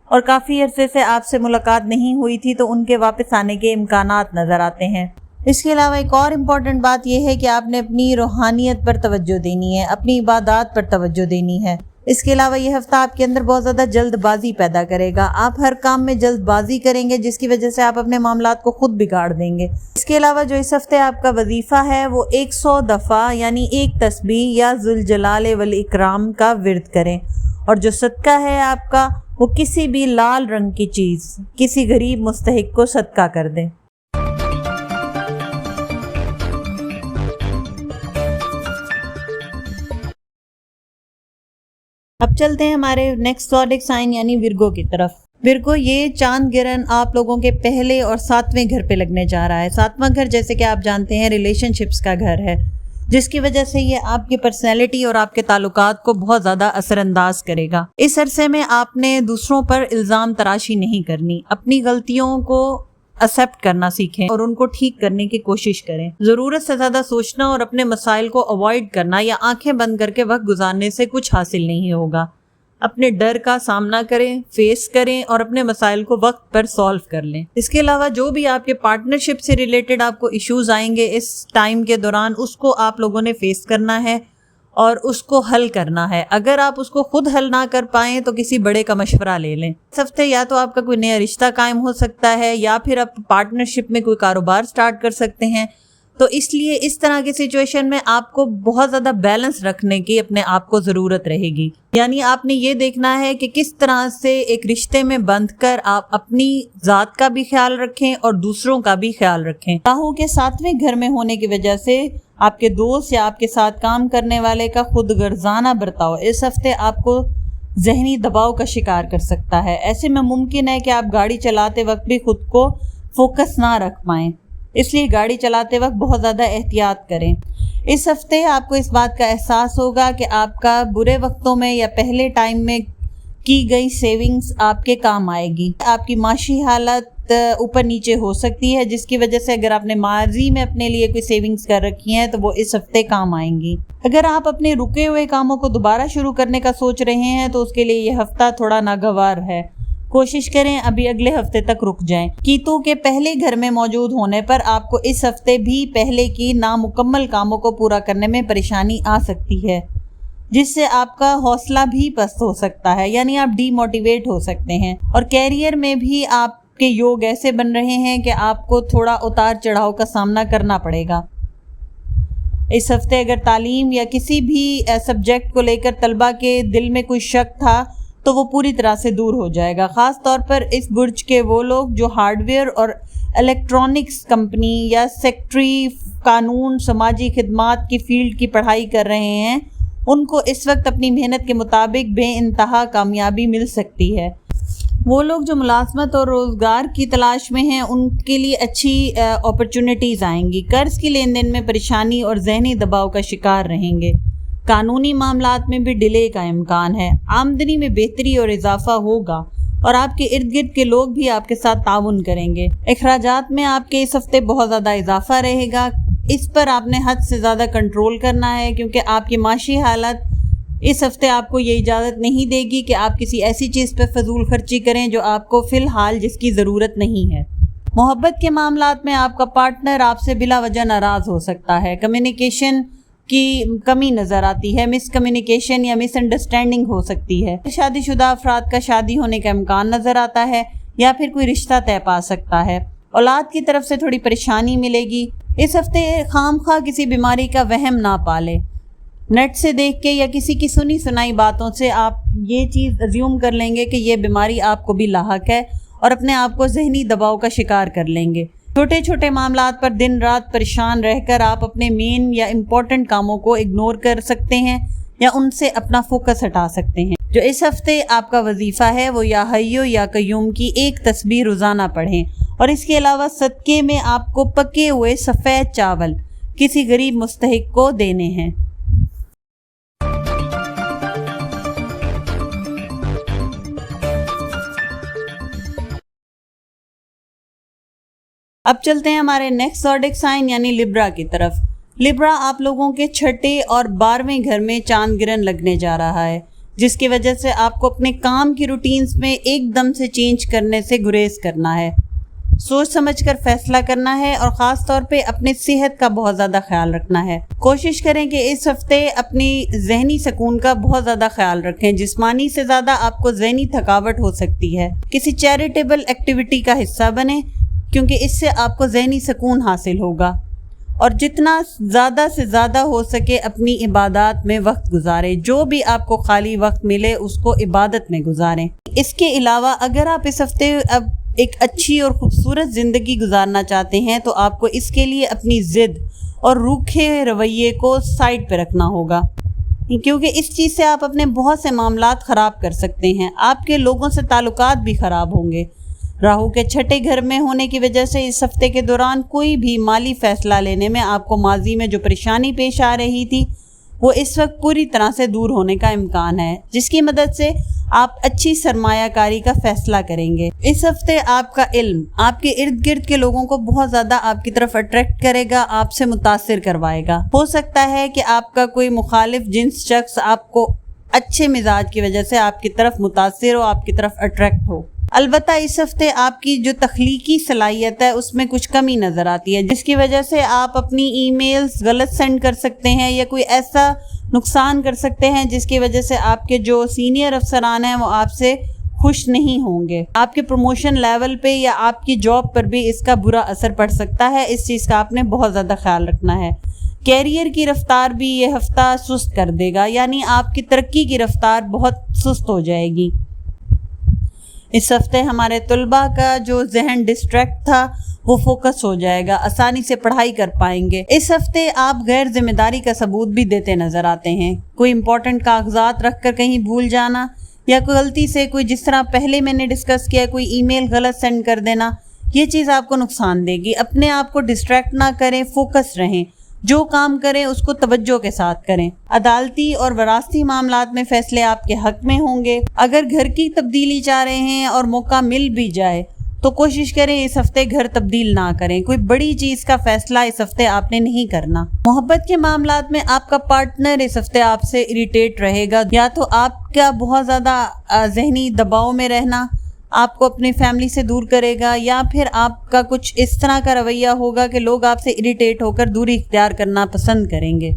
اور کافی عرصے سے آپ سے ملاقات نہیں ہوئی تھی، تو ان کے واپس آنے کے امکانات نظر آتے ہیں۔ اس کے علاوہ ایک اور امپورٹنٹ بات یہ ہے کہ آپ نے اپنی روحانیت پر توجہ دینی ہے، اپنی عبادات پر توجہ دینی ہے۔ اس کے علاوہ یہ ہفتہ آپ کے اندر بہت زیادہ جلد بازی پیدا کرے گا، آپ ہر کام میں جلد بازی کریں گے جس کی وجہ سے آپ اپنے معاملات کو خود بگاڑ دیں گے۔ اس کے علاوہ جو اس ہفتے آپ کا وظیفہ ہے وہ 100 دفعہ یعنی 1 تسبیح یا ذوالجلال والاکرام کا ورد کریں، اور جو صدقہ ہے آپ کا وہ کسی بھی لال رنگ کی چیز کسی غریب مستحق کو صدقہ کر دیں۔ اب چلتے ہیں ہمارے نیکسٹ زوڈک سائن یعنی ورگو کی طرف۔ ورگو، یہ چاند گرہن آپ لوگوں کے پہلے اور 7ویں گھر پہ لگنے جا رہا ہے۔ 7واں گھر جیسے کہ آپ جانتے ہیں ریلیشن شپس کا گھر ہے، جس کی وجہ سے یہ آپ کی پرسنالٹی اور آپ کے تعلقات کو بہت زیادہ اثر انداز کرے گا۔ اس عرصے میں آپ نے دوسروں پر الزام تراشی نہیں کرنی، اپنی غلطیوں کو ایکسپٹ کرنا سیکھیں اور ان کو ٹھیک کرنے کی کوشش کریں۔ ضرورت سے زیادہ سوچنا اور اپنے مسائل کو اوائڈ کرنا یا آنکھیں بند کر کے وقت گزارنے سے کچھ حاصل نہیں ہوگا۔ اپنے ڈر کا سامنا کریں، فیس کریں اور اپنے مسائل کو وقت پر سالو کر لیں۔ اس کے علاوہ جو بھی آپ کے پارٹنرشپ سے ریلیٹڈ آپ کو ایشوز آئیں گے اس ٹائم کے دوران، اس کو آپ لوگوں نے فیس کرنا ہے اور اس کو حل کرنا ہے۔ اگر آپ اس کو خود حل نہ کر پائیں تو کسی بڑے کا مشورہ لے لیں۔ اس ہفتے یا تو آپ کا کوئی نیا رشتہ قائم ہو سکتا ہے یا پھر آپ پارٹنرشپ میں کوئی کاروبار سٹارٹ کر سکتے ہیں، تو اس لیے اس طرح کی سچویشن میں آپ کو بہت زیادہ بیلنس رکھنے کی اپنے آپ کو ضرورت رہے گی۔ یعنی آپ نے یہ دیکھنا ہے کہ کس طرح سے ایک رشتے میں بندھ کر آپ اپنی ذات کا بھی خیال رکھیں اور دوسروں کا بھی خیال رکھیں۔ راہو کے 7ویں گھر میں ہونے کی وجہ سے آپ کے دوست یا آپ کے ساتھ کام کرنے والے کا خود غرضانہ برتاؤ اس ہفتے آپ کو ذہنی دباؤ کا شکار کر سکتا ہے۔ ایسے میں ممکن ہے کہ آپ گاڑی چلاتے وقت بھی خود کو فوکس نہ رکھ پائیں، اس لیے گاڑی چلاتے وقت بہت زیادہ احتیاط کریں۔ اس ہفتے آپ کو اس بات کا احساس ہوگا کہ آپ کا برے وقتوں میں یا پہلے ٹائم میں کی گئی سیونگز آپ کے کام آئے گی۔ آپ کی معاشی حالت اوپر نیچے ہو سکتی ہے، جس کی وجہ سے اگر آپ نے ماضی میں اپنے لیے کوئی سیونگز کر رکھی ہیں تو وہ اس ہفتے کام آئیں گی۔ اگر آپ اپنے رکے ہوئے کاموں کو دوبارہ شروع کرنے کا سوچ رہے ہیں تو اس کے لیے یہ ہفتہ تھوڑا ناگوار ہے۔ کوشش کریں ابھی اگلے ہفتے تک رک جائیں۔ کیتو کے پہلے گھر میں موجود ہونے پر آپ کو اس ہفتے بھی پہلے کی نامکمل کاموں کو پورا کرنے میں پریشانی آ سکتی ہے، جس سے آپ کا حوصلہ بھی پست ہو سکتا ہے، یعنی آپ ڈی موٹیویٹ ہو سکتے ہیں۔ اور کیریئر میں بھی آپ کے یوگ ایسے بن رہے ہیں کہ آپ کو تھوڑا اتار چڑھاؤ کا سامنا کرنا پڑے گا۔ اس ہفتے اگر تعلیم یا کسی بھی سبجیکٹ کو لے کر طلبہ کے دل میں کوئی شک تھا تو وہ پوری طرح سے دور ہو جائے گا، خاص طور پر اس برج کے وہ لوگ جو ہارڈ ویئر اور الیکٹرانکس کمپنی یا سیکٹری، قانون، سماجی خدمات کی فیلڈ کی پڑھائی کر رہے ہیں۔ ان کو اس وقت اپنی محنت کے مطابق بے انتہا کامیابی مل سکتی ہے۔ وہ لوگ جو ملازمت اور روزگار کی تلاش میں ہیں ان کے لیے اچھی اپرچونٹیز آئیں گی۔ قرض کی لین دین میں پریشانی اور ذہنی دباؤ کا شکار رہیں گے۔ قانونی معاملات میں بھی ڈیلے کا امکان ہے۔ آمدنی میں بہتری اور اضافہ ہوگا اور آپ کے ارد گرد کے لوگ بھی آپ کے ساتھ تعاون کریں گے۔ اخراجات میں آپ کے اس ہفتے بہت زیادہ اضافہ رہے گا، اس پر آپ نے حد سے زیادہ کنٹرول کرنا ہے، کیونکہ آپ کی معاشی حالت اس ہفتے آپ کو یہ اجازت نہیں دے گی کہ آپ کسی ایسی چیز پہ فضول خرچی کریں جو آپ کو فی الحال جس کی ضرورت نہیں ہے۔ محبت کے معاملات میں آپ کا پارٹنر آپ سے بلا وجہ ناراض ہو سکتا ہے۔ کمیونیکیشن کی کمی نظر آتی ہے، مس کمیونیکیشن یا مس انڈرسٹینڈنگ ہو سکتی ہے۔ شادی شدہ افراد کا شادی ہونے کا امکان نظر آتا ہے یا پھر کوئی رشتہ طے پا سکتا ہے۔ اولاد کی طرف سے تھوڑی پریشانی ملے گی۔ اس ہفتے خام خواہ کسی بیماری کا وہم نہ پالے۔ نیٹ سے دیکھ کے یا کسی کی سنی سنائی باتوں سے آپ یہ چیز ازیوم کر لیں گے کہ یہ بیماری آپ کو بھی لاحق ہے اور اپنے آپ کو ذہنی دباؤ کا شکار کر لیں گے۔ چھوٹے چھوٹے معاملات پر دن رات پریشان رہ کر آپ اپنے مین یا امپورٹنٹ کاموں کو اگنور کر سکتے ہیں یا ان سے اپنا فوکس ہٹا سکتے ہیں۔ جو اس ہفتے آپ کا وظیفہ ہے وہ یا حیو یا قیوم کی ایک تسبیح روزانہ پڑھیں، اور اس کے علاوہ صدقے میں آپ کو پکے ہوئے سفید چاول کسی غریب مستحق کو دینے ہیں۔ اب چلتے ہیں ہمارے نیکسٹ زوڈک سائن یعنی لبرا کی طرف۔ لبرا آپ لوگوں کے 6 اور 12ویں گھر میں چاند گرہن لگنے جا رہا ہے، جس کی وجہ سے آپ کو اپنے کام کی روٹینز میں ایک دم سے چینج کرنے سے گریز کرنا ہے، سوچ سمجھ کر فیصلہ کرنا ہے اور خاص طور پہ اپنے صحت کا بہت زیادہ خیال رکھنا ہے۔ کوشش کریں کہ اس ہفتے اپنی ذہنی سکون کا بہت زیادہ خیال رکھیں۔ جسمانی سے زیادہ آپ کو ذہنی تھکاوٹ ہو سکتی ہے۔ کسی چیریٹیبل ایکٹیویٹی کا حصہ بنیں، کیونکہ اس سے آپ کو ذہنی سکون حاصل ہوگا، اور جتنا زیادہ سے زیادہ ہو سکے اپنی عبادات میں وقت گزاریں۔ جو بھی آپ کو خالی وقت ملے اس کو عبادت میں گزاریں۔ اس کے علاوہ اگر آپ اس ہفتے اب ایک اچھی اور خوبصورت زندگی گزارنا چاہتے ہیں تو آپ کو اس کے لیے اپنی ضد اور روکھے رویے کو سائڈ پہ رکھنا ہوگا، کیونکہ اس چیز سے آپ اپنے بہت سے معاملات خراب کر سکتے ہیں۔ آپ کے لوگوں سے تعلقات بھی خراب ہوں گے۔ راہو کے 6 گھر میں ہونے کی وجہ سے اس ہفتے کے دوران کوئی بھی مالی فیصلہ لینے میں آپ کو ماضی میں جو پریشانی پیش آ رہی تھی وہ اس وقت پوری طرح سے دور ہونے کا امکان ہے، جس کی مدد سے آپ اچھی سرمایہ کاری کا فیصلہ کریں گے۔ اس ہفتے آپ کا علم آپ کے ارد گرد کے لوگوں کو بہت زیادہ آپ کی طرف اٹریکٹ کرے گا، آپ سے متاثر کروائے گا۔ ہو سکتا ہے کہ آپ کا کوئی مخالف جنس شخص آپ کو اچھے مزاج کی وجہ سے آپ کی طرف متاثر ہو، آپ کی طرف اٹریکٹ ہو۔ البتہ اس ہفتے آپ کی جو تخلیقی صلاحیت ہے اس میں کچھ کمی نظر آتی ہے، جس کی وجہ سے آپ اپنی ای میلز غلط سینڈ کر سکتے ہیں یا کوئی ایسا نقصان کر سکتے ہیں جس کی وجہ سے آپ کے جو سینئر افسران ہیں وہ آپ سے خوش نہیں ہوں گے۔ آپ کے پروموشن لیول پہ یا آپ کی جاب پر بھی اس کا برا اثر پڑ سکتا ہے، اس چیز کا آپ نے بہت زیادہ خیال رکھنا ہے۔ کیریئر کی رفتار بھی یہ ہفتہ سست کر دے گا، یعنی آپ کی ترقی کی رفتار بہت سست ہو جائے گی۔ اس ہفتے ہمارے طلباء کا جو ذہن ڈسٹریکٹ تھا وہ فوکس ہو جائے گا، آسانی سے پڑھائی کر پائیں گے۔ اس ہفتے آپ غیر ذمہ داری کا ثبوت بھی دیتے نظر آتے ہیں۔ کوئی امپورٹنٹ کاغذات رکھ کر کہیں بھول جانا یا کوئی غلطی سے کوئی، جس طرح پہلے میں نے ڈسکس کیا، کوئی ای میل غلط سینڈ کر دینا، یہ چیز آپ کو نقصان دے گی۔ اپنے آپ کو ڈسٹریکٹ نہ کریں، فوکس رہیں۔ جو کام کریں اس کو توجہ کے ساتھ کریں۔ عدالتی اور وراثتی معاملات میں فیصلے آپ کے حق میں ہوں گے۔ اگر گھر کی تبدیلی چاہ رہے ہیں اور موقع مل بھی جائے تو کوشش کریں اس ہفتے گھر تبدیل نہ کریں۔ کوئی بڑی چیز کا فیصلہ اس ہفتے آپ نے نہیں کرنا۔ محبت کے معاملات میں آپ کا پارٹنر اس ہفتے آپ سے اریٹیٹ رہے گا، یا تو آپ کا بہت زیادہ ذہنی دباؤ میں رہنا آپ کو اپنی فیملی سے دور کرے گا، یا پھر آپ کا کچھ اس طرح کا رویہ ہوگا کہ لوگ آپ سے اریٹیٹ ہو کر دوری اختیار کرنا پسند کریں گے۔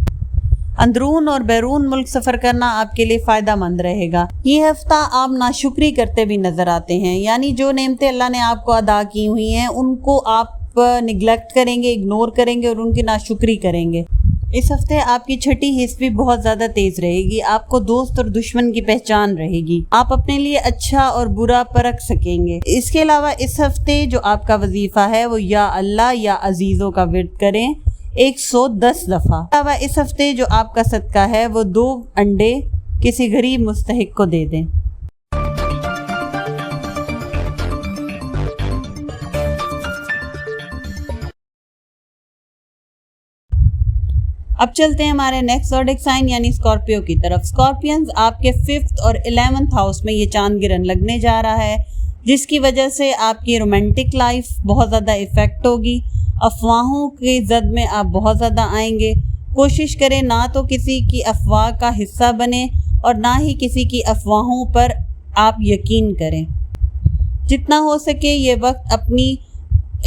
اندرون اور بیرون ملک سفر کرنا آپ کے لیے فائدہ مند رہے گا۔ یہ ہفتہ آپ ناشکری کرتے بھی نظر آتے ہیں، یعنی جو نعمتیں اللہ نے آپ کو ادا کی ہوئی ہیں ان کو آپ نگلیکٹ کریں گے، اگنور کریں گے اور ان کی ناشکری کریں گے۔ اس ہفتے آپ کی چھٹی حس بھی بہت زیادہ تیز رہے گی، آپ کو دوست اور دشمن کی پہچان رہے گی، آپ اپنے لیے اچھا اور برا پرکھ سکیں گے۔ اس کے علاوہ اس ہفتے جو آپ کا وظیفہ ہے وہ یا اللہ یا عزیزوں کا ورد کریں 110 دفعہ۔ علاوہ اس ہفتے جو آپ کا صدقہ ہے وہ 2 انڈے کسی غریب مستحق کو دے دیں۔ اب چلتے ہیں ہمارے نیکسٹ زوڈک سائن یعنی اسکارپیو کی طرف۔ اسکارپینز آپ کے 5th اور 11th ہاؤس میں یہ چاند گرہن لگنے جا رہا ہے، جس کی وجہ سے آپ کی رومانٹک لائف بہت زیادہ افیکٹ ہوگی۔ افواہوں کی زد میں آپ بہت زیادہ آئیں گے۔ کوشش کریں نہ تو کسی کی افواہ کا حصہ بنیں اور نہ ہی کسی کی افواہوں پر آپ یقین کریں۔ جتنا ہو سکے یہ وقت اپنی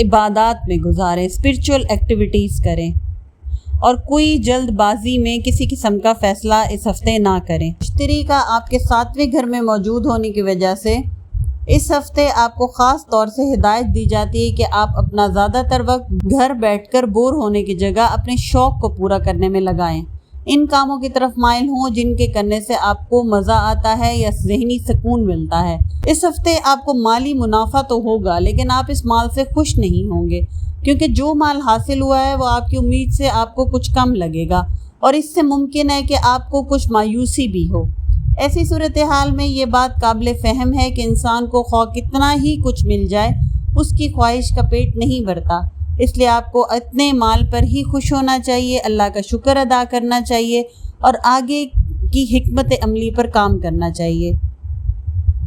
عبادات میں گزاریں، اسپرچول ایکٹیویٹیز کریں اور کوئی جلد بازی میں کسی قسم کا فیصلہ اس ہفتے نہ کریں۔ مشتری کا آپ کے 7ویں گھر میں موجود ہونے کی وجہ سے اس ہفتے آپ کو خاص طور سے ہدایت دی جاتی ہے کہ آپ اپنا زیادہ تر وقت گھر بیٹھ کر بور ہونے کی جگہ اپنے شوق کو پورا کرنے میں لگائیں۔ ان کاموں کی طرف مائل ہوں جن کے کرنے سے آپ کو مزہ آتا ہے یا ذہنی سکون ملتا ہے۔ اس ہفتے آپ کو مالی منافع تو ہوگا لیکن آپ اس مال سے خوش نہیں ہوں گے، کیونکہ جو مال حاصل ہوا ہے وہ آپ کی امید سے آپ کو کچھ کم لگے گا اور اس سے ممکن ہے کہ آپ کو کچھ مایوسی بھی ہو۔ ایسی صورتحال میں یہ بات قابل فہم ہے کہ انسان کو خواہ کتنا ہی کچھ مل جائے اس کی خواہش کا پیٹ نہیں بھرتا، اس لیے آپ کو اتنے مال پر ہی خوش ہونا چاہیے، اللہ کا شکر ادا کرنا چاہیے اور آگے کی حکمت عملی پر کام کرنا چاہیے۔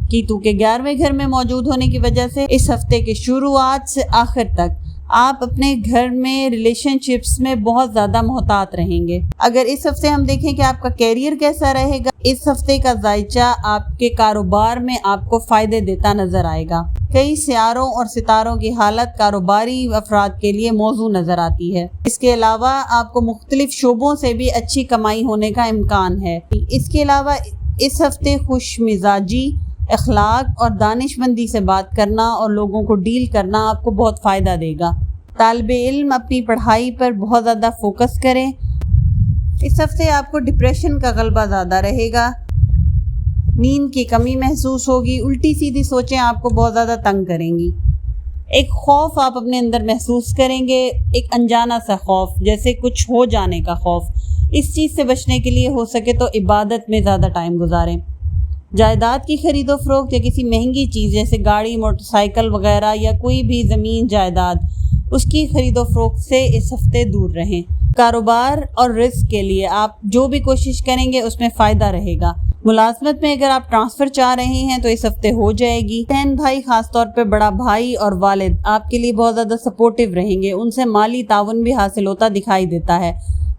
کیتو کے 11ویں گھر میں موجود ہونے کی وجہ سے اس ہفتے کے شروعات سے آخر تک آپ اپنے گھر میں ریلیشن شپس میں بہت زیادہ محتاط رہیں گے۔ اگر اس ہفتے ہم دیکھیں کہ آپ کا کیریئر کیسا رہے گا، اس ہفتے کا ذائچہ آپ کے کاروبار میں آپ کو فائدے دیتا نظر آئے گا۔ کئی سیاروں اور ستاروں کی حالت کاروباری افراد کے لیے موزوں نظر آتی ہے۔ اس کے علاوہ آپ کو مختلف شعبوں سے بھی اچھی کمائی ہونے کا امکان ہے۔ اس کے علاوہ اس ہفتے خوش مزاجی، اخلاق اور دانش مندی سے بات کرنا اور لوگوں کو ڈیل کرنا آپ کو بہت فائدہ دے گا۔ طالب علم اپنی پڑھائی پر بہت زیادہ فوکس کریں۔ اس ہفتے آپ کو ڈپریشن کا غلبہ زیادہ رہے گا، نیند کی کمی محسوس ہوگی، الٹی سیدھی سوچیں آپ کو بہت زیادہ تنگ کریں گی۔ ایک خوف آپ اپنے اندر محسوس کریں گے، ایک انجانا سا خوف، جیسے کچھ ہو جانے کا خوف۔ اس چیز سے بچنے کے لیے ہو سکے تو عبادت میں زیادہ ٹائم گزاریں۔ جائیداد کی خرید و فروخت یا کسی مہنگی چیز جیسے گاڑی، موٹر سائیکل وغیرہ یا کوئی بھی زمین جائیداد، اس کی خرید و فروخت سے اس ہفتے دور رہیں۔ کاروبار اور رزق کے لیے آپ جو بھی کوشش کریں گے اس میں فائدہ رہے گا۔ ملازمت میں اگر آپ ٹرانسفر چاہ رہے ہیں تو اس ہفتے ہو جائے گی۔ بہن بھائی، خاص طور پہ بڑا بھائی اور والد آپ کے لیے بہت زیادہ سپورٹیو رہیں گے، ان سے مالی تعاون بھی حاصل ہوتا دکھائی دیتا ہے۔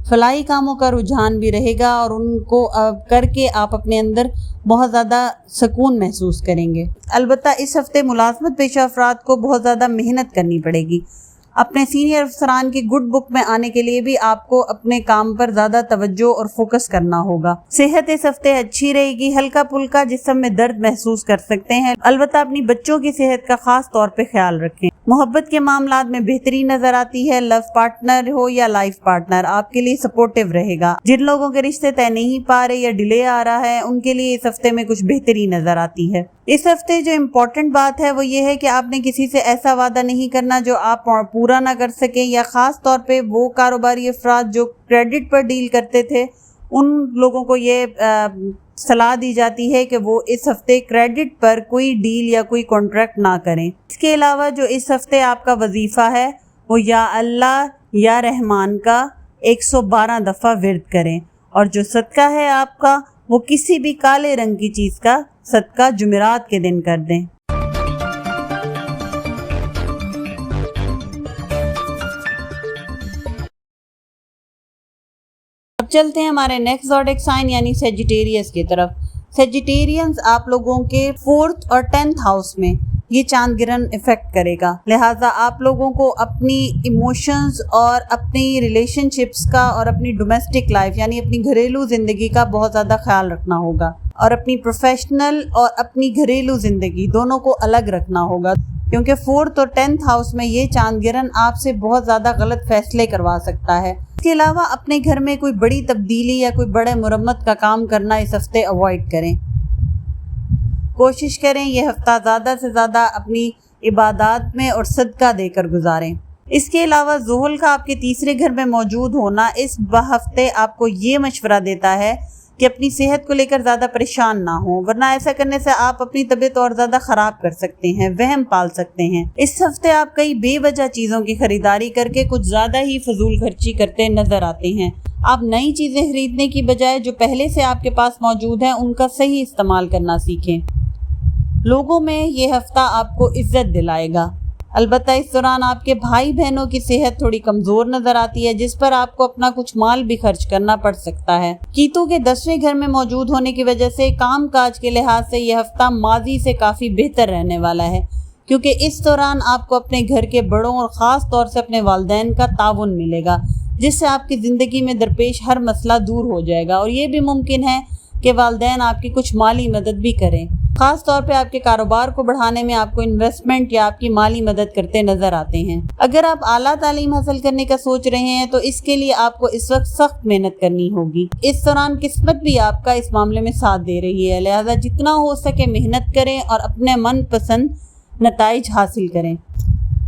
فلاحی کاموں کا رجحان بھی رہے گا اور ان کو کر کے آپ اپنے اندر بہت زیادہ سکون محسوس کریں گے۔ البتہ اس ہفتے ملازمت پیشہ افراد کو بہت زیادہ محنت کرنی پڑے گی۔ اپنے سینئر افسران کی گڈ بک میں آنے کے لیے بھی آپ کو اپنے کام پر زیادہ توجہ اور فوکس کرنا ہوگا۔ صحت اس ہفتے اچھی رہے گی، ہلکا پھلکا جسم میں درد محسوس کر سکتے ہیں، البتہ اپنی بچوں کی صحت کا خاص طور پہ خیال رکھیں۔ محبت کے معاملات میں بہتری نظر آتی ہے، لو پارٹنر ہو یا لائف پارٹنر آپ کے لیے سپورٹیو رہے گا۔ جن لوگوں کے رشتے طے نہیں پا رہے یا ڈیلے آ رہا ہے ان کے لیے اس ہفتے میں کچھ بہتری نظر آتی ہے۔ اس ہفتے جو امپورٹنٹ بات ہے وہ یہ ہے کہ آپ نے کسی سے ایسا وعدہ نہیں کرنا جو آپ پورا نہ کر سکیں، یا خاص طور پہ وہ کاروباری افراد جو کریڈٹ پر ڈیل کرتے تھے ان لوگوں کو یہ صلاح دی جاتی ہے کہ وہ اس ہفتے کریڈٹ پر کوئی ڈیل یا کوئی کانٹریکٹ نہ کریں۔ اس کے علاوہ جو اس ہفتے آپ کا وظیفہ ہے وہ یا اللہ یا رحمان کا 112 دفعہ ورد کریں، اور جو صدقہ ہے آپ کا وہ کسی بھی کالے رنگ کی چیز کا صدقہ جمعرات کے دن کر دیں۔ اب چلتے ہیں ہمارے نیکسٹ زوڈک سائن یعنی سیجیٹیریس کی طرف۔ سیجیٹیرینز آپ لوگوں کے 4th اور 10th ہاؤس میں یہ چاند گرہن افیکٹ کرے گا، لہٰذا آپ لوگوں کو اپنی ایموشنز اور اپنی ریلیشن شپس کا اور اپنی ڈومیسٹک لائف یعنی اپنی گھریلو زندگی کا بہت زیادہ خیال رکھنا ہوگا، اور اپنی پروفیشنل اور اپنی گھریلو زندگی دونوں کو الگ رکھنا ہوگا، کیونکہ 4th اور 10th ہاؤس میں یہ چاند گرہن آپ سے بہت زیادہ غلط فیصلے کروا سکتا ہے۔ اس کے علاوہ اپنے گھر میں کوئی بڑی تبدیلی یا کوئی بڑے مرمت کا کام کرنا اس ہفتے اوائڈ کریں۔ کوشش کریں یہ ہفتہ زیادہ سے زیادہ اپنی عبادات میں اور صدقہ دے کر گزاریں۔ اس کے علاوہ زحل کا آپ کے تیسرے گھر میں موجود ہونا اس ہفتے آپ کو یہ مشورہ دیتا ہے کہ اپنی صحت کو لے کر زیادہ پریشان نہ ہوں، ورنہ ایسا کرنے سے آپ اپنی طبیعت اور زیادہ خراب کر سکتے ہیں، وہم پال سکتے ہیں۔ اس ہفتے آپ کئی بے وجہ چیزوں کی خریداری کر کے کچھ زیادہ ہی فضول خرچی کرتے نظر آتے ہیں۔ آپ نئی چیزیں خریدنے کی بجائے جو پہلے سے آپ کے پاس موجود ہیں ان کا صحیح استعمال کرنا سیکھیں۔ لوگوں میں یہ ہفتہ آپ کو عزت دلائے گا، البتہ اس دوران آپ کے بھائی بہنوں کی صحت تھوڑی کمزور نظر آتی ہے، جس پر آپ کو اپنا کچھ مال بھی خرچ کرنا پڑ سکتا ہے۔ کیتو کے 10ویں گھر میں موجود ہونے کی وجہ سے کام کاج کے لحاظ سے یہ ہفتہ ماضی سے کافی بہتر رہنے والا ہے، کیونکہ اس دوران آپ کو اپنے گھر کے بڑوں اور خاص طور سے اپنے والدین کا تعاون ملے گا، جس سے آپ کی زندگی میں درپیش ہر مسئلہ دور ہو جائے گا، اور یہ بھی ممکن ہے کہ والدین آپ کی کچھ مالی مدد بھی کریں۔ خاص طور پہ آپ کے کاروبار کو بڑھانے میں آپ کو انویسٹمنٹ یا آپ کی مالی مدد کرتے نظر آتے ہیں۔ اگر آپ اعلیٰ تعلیم حاصل کرنے کا سوچ رہے ہیں تو اس کے لیے آپ کو اس وقت سخت محنت کرنی ہوگی۔ اس دوران قسمت بھی آپ کا اس معاملے میں ساتھ دے رہی ہے، لہذا جتنا ہو سکے محنت کریں اور اپنے من پسند نتائج حاصل کریں۔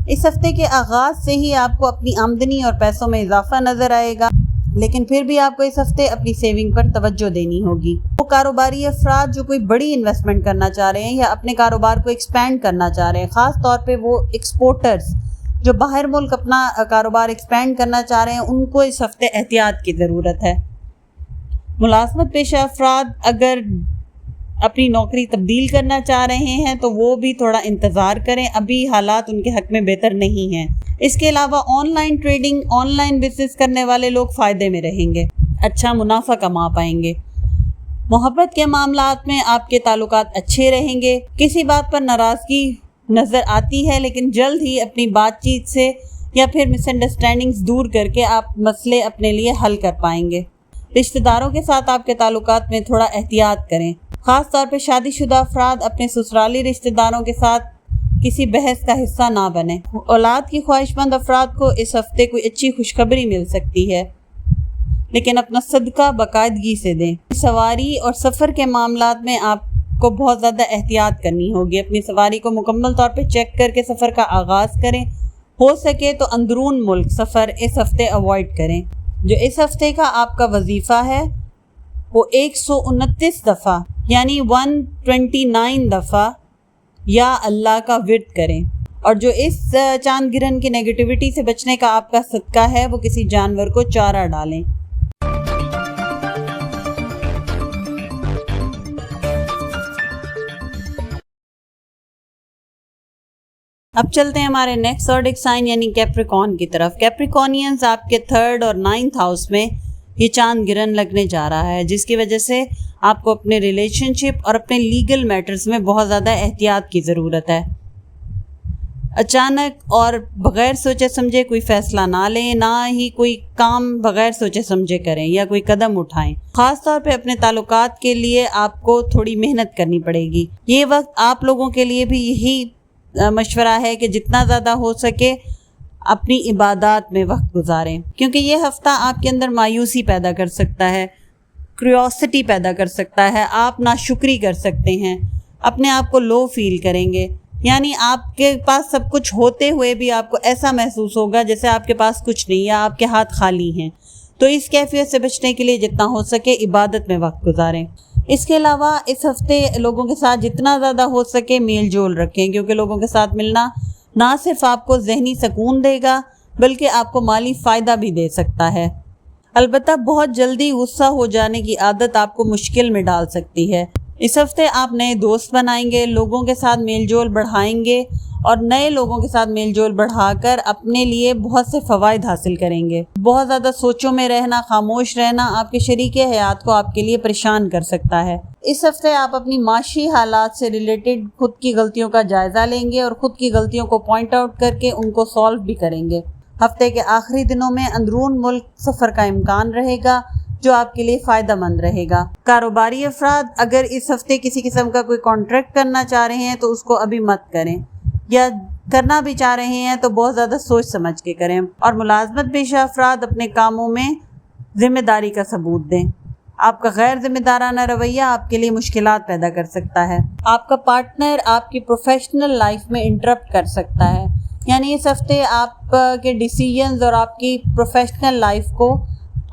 اس ہفتے کے آغاز سے ہی آپ کو اپنی آمدنی اور پیسوں میں اضافہ نظر آئے گا، لیکن پھر بھی آپ کو اس ہفتے اپنی سیونگ پر توجہ دینی ہوگی۔ وہ کاروباری افراد جو کوئی بڑی انویسٹمنٹ کرنا چاہ رہے ہیں یا اپنے کاروبار کو ایکسپینڈ کرنا چاہ رہے ہیں، خاص طور پہ وہ ایکسپورٹرز جو باہر ملک اپنا کاروبار ایکسپینڈ کرنا چاہ رہے ہیں، ان کو اس ہفتے احتیاط کی ضرورت ہے۔ ملازمت پیشہ افراد اگر اپنی نوکری تبدیل کرنا چاہ رہے ہیں تو وہ بھی تھوڑا انتظار کریں، ابھی حالات ان کے حق میں بہتر نہیں ہیں۔ اس کے علاوہ on line trading, on line business کرنے والے لوگ فائدے میں رہیں گے، اچھا منافع کما پائیں گے۔ محبت کے معاملات میں آپ کے تعلقات اچھے رہیں گے، کسی بات پر ناراضگی نظر آتی ہے لیکن جلد ہی اپنی بات چیت سے یا پھر مس انڈرسٹینڈنگز دور کر کے آپ مسئلے اپنے لیے حل کر پائیں گے۔ رشتہ داروں کے ساتھ آپ کے تعلقات میں تھوڑا احتیاط کریں، خاص طور پہ شادی شدہ افراد اپنے سسرالی رشتہ داروں کے ساتھ کسی بحث کا حصہ نہ بنیں۔ اولاد کی خواہش مند افراد کو اس ہفتے کوئی اچھی خوشخبری مل سکتی ہے، لیکن اپنا صدقہ باقاعدگی سے دیں۔ سواری اور سفر کے معاملات میں آپ کو بہت زیادہ احتیاط کرنی ہوگی، اپنی سواری کو مکمل طور پہ چیک کر کے سفر کا آغاز کریں، ہو سکے تو اندرون ملک سفر اس ہفتے اوائڈ کریں۔ جو اس ہفتے کا آپ کا وظیفہ ہے وہ 129 دفعہ یعنی 129 دفعہ یا اللہ کا ورد کریں، اور جو اس چاند گرہن کی نیگیٹیوٹی سے بچنے کا آپ کا صدقہ ہے وہ کسی جانور کو چارہ ڈالیں۔ اب چلتے ہیں ہمارے نیکسٹ زوڈک سائن یعنی کیپریکون کی طرف۔ کیپریکونینز آپ کے 3rd اور 9th ہاؤس میں یہ چاند گرہن لگنے جا رہا ہے، جس کی وجہ سے آپ کو اپنے ریلیشن شپ اور اپنے لیگل میٹرز میں بہت زیادہ احتیاط کی ضرورت ہے۔ اچانک اور بغیر سوچے سمجھے کوئی فیصلہ نہ لیں، نہ ہی کوئی کام بغیر سوچے سمجھے کریں یا کوئی قدم اٹھائیں۔ خاص طور پہ اپنے تعلقات کے لیے آپ کو تھوڑی محنت کرنی پڑے گی۔ یہ وقت آپ لوگوں کے لیے بھی یہی مشورہ ہے کہ جتنا زیادہ ہو سکے اپنی عبادات میں وقت گزاریں، کیونکہ یہ ہفتہ آپ کے اندر مایوسی پیدا کر سکتا ہے، کریوسٹی پیدا کر سکتا ہے، آپ ناشکری کر سکتے ہیں، اپنے آپ کو لو فیل کریں گے، یعنی آپ کے پاس سب کچھ ہوتے ہوئے بھی آپ کو ایسا محسوس ہوگا جیسے آپ کے پاس کچھ نہیں یا آپ کے ہاتھ خالی ہیں۔ تو اس کیفیت سے بچنے کے لیے جتنا ہو سکے عبادت میں وقت گزاریں۔ اس کے علاوہ اس ہفتے لوگوں کے ساتھ جتنا زیادہ ہو سکے میل جول رکھیں، کیونکہ لوگوں کے ساتھ ملنا نہ صرف آپ کو ذہنی سکون دے گا بلکہ آپ کو مالی فائدہ بھی دے سکتا ہے۔ البتہ بہت جلدی غصہ ہو جانے کی عادت آپ کو مشکل میں ڈال سکتی ہے۔ اس ہفتے آپ نئے دوست بنائیں گے، لوگوں کے ساتھ میل جول بڑھائیں گے اور نئے لوگوں کے ساتھ میل جول بڑھا کر اپنے لیے بہت سے فوائد حاصل کریں گے۔ بہت زیادہ سوچوں میں رہنا، خاموش رہنا آپ کے شریک حیات کو آپ کے لیے پریشان کر سکتا ہے۔ اس ہفتے آپ اپنی معاشی حالات سے ریلیٹڈ خود کی غلطیوں کا جائزہ لیں گے اور خود کی غلطیوں کو پوائنٹ آؤٹ کر کے ان کو سالو بھی کریں گے۔ ہفتے کے آخری دنوں میں اندرون ملک سفر کا امکان رہے گا جو آپ کے لیے فائدہ مند رہے گا۔ کاروباری افراد اگر اس ہفتے کسی قسم کا کوئی کانٹریکٹ کرنا چاہ رہے ہیں تو اس کو ابھی مت کریں، یا کرنا بھی چاہ رہے ہیں تو بہت زیادہ سوچ سمجھ کے کریں۔ اور ملازمت پیشہ افراد اپنے کاموں میں ذمہ داری کا ثبوت دیں۔ آپ کا غیر ذمہ دارانہ رویہ آپ کے لیے مشکلات پیدا کر سکتا ہے۔ آپ کا پارٹنر آپ کی پروفیشنل لائف میں انٹرپٹ کر سکتا ہے، یعنی اس ہفتے آپ کے ڈیسیژنز اور آپ کی پروفیشنل لائف کو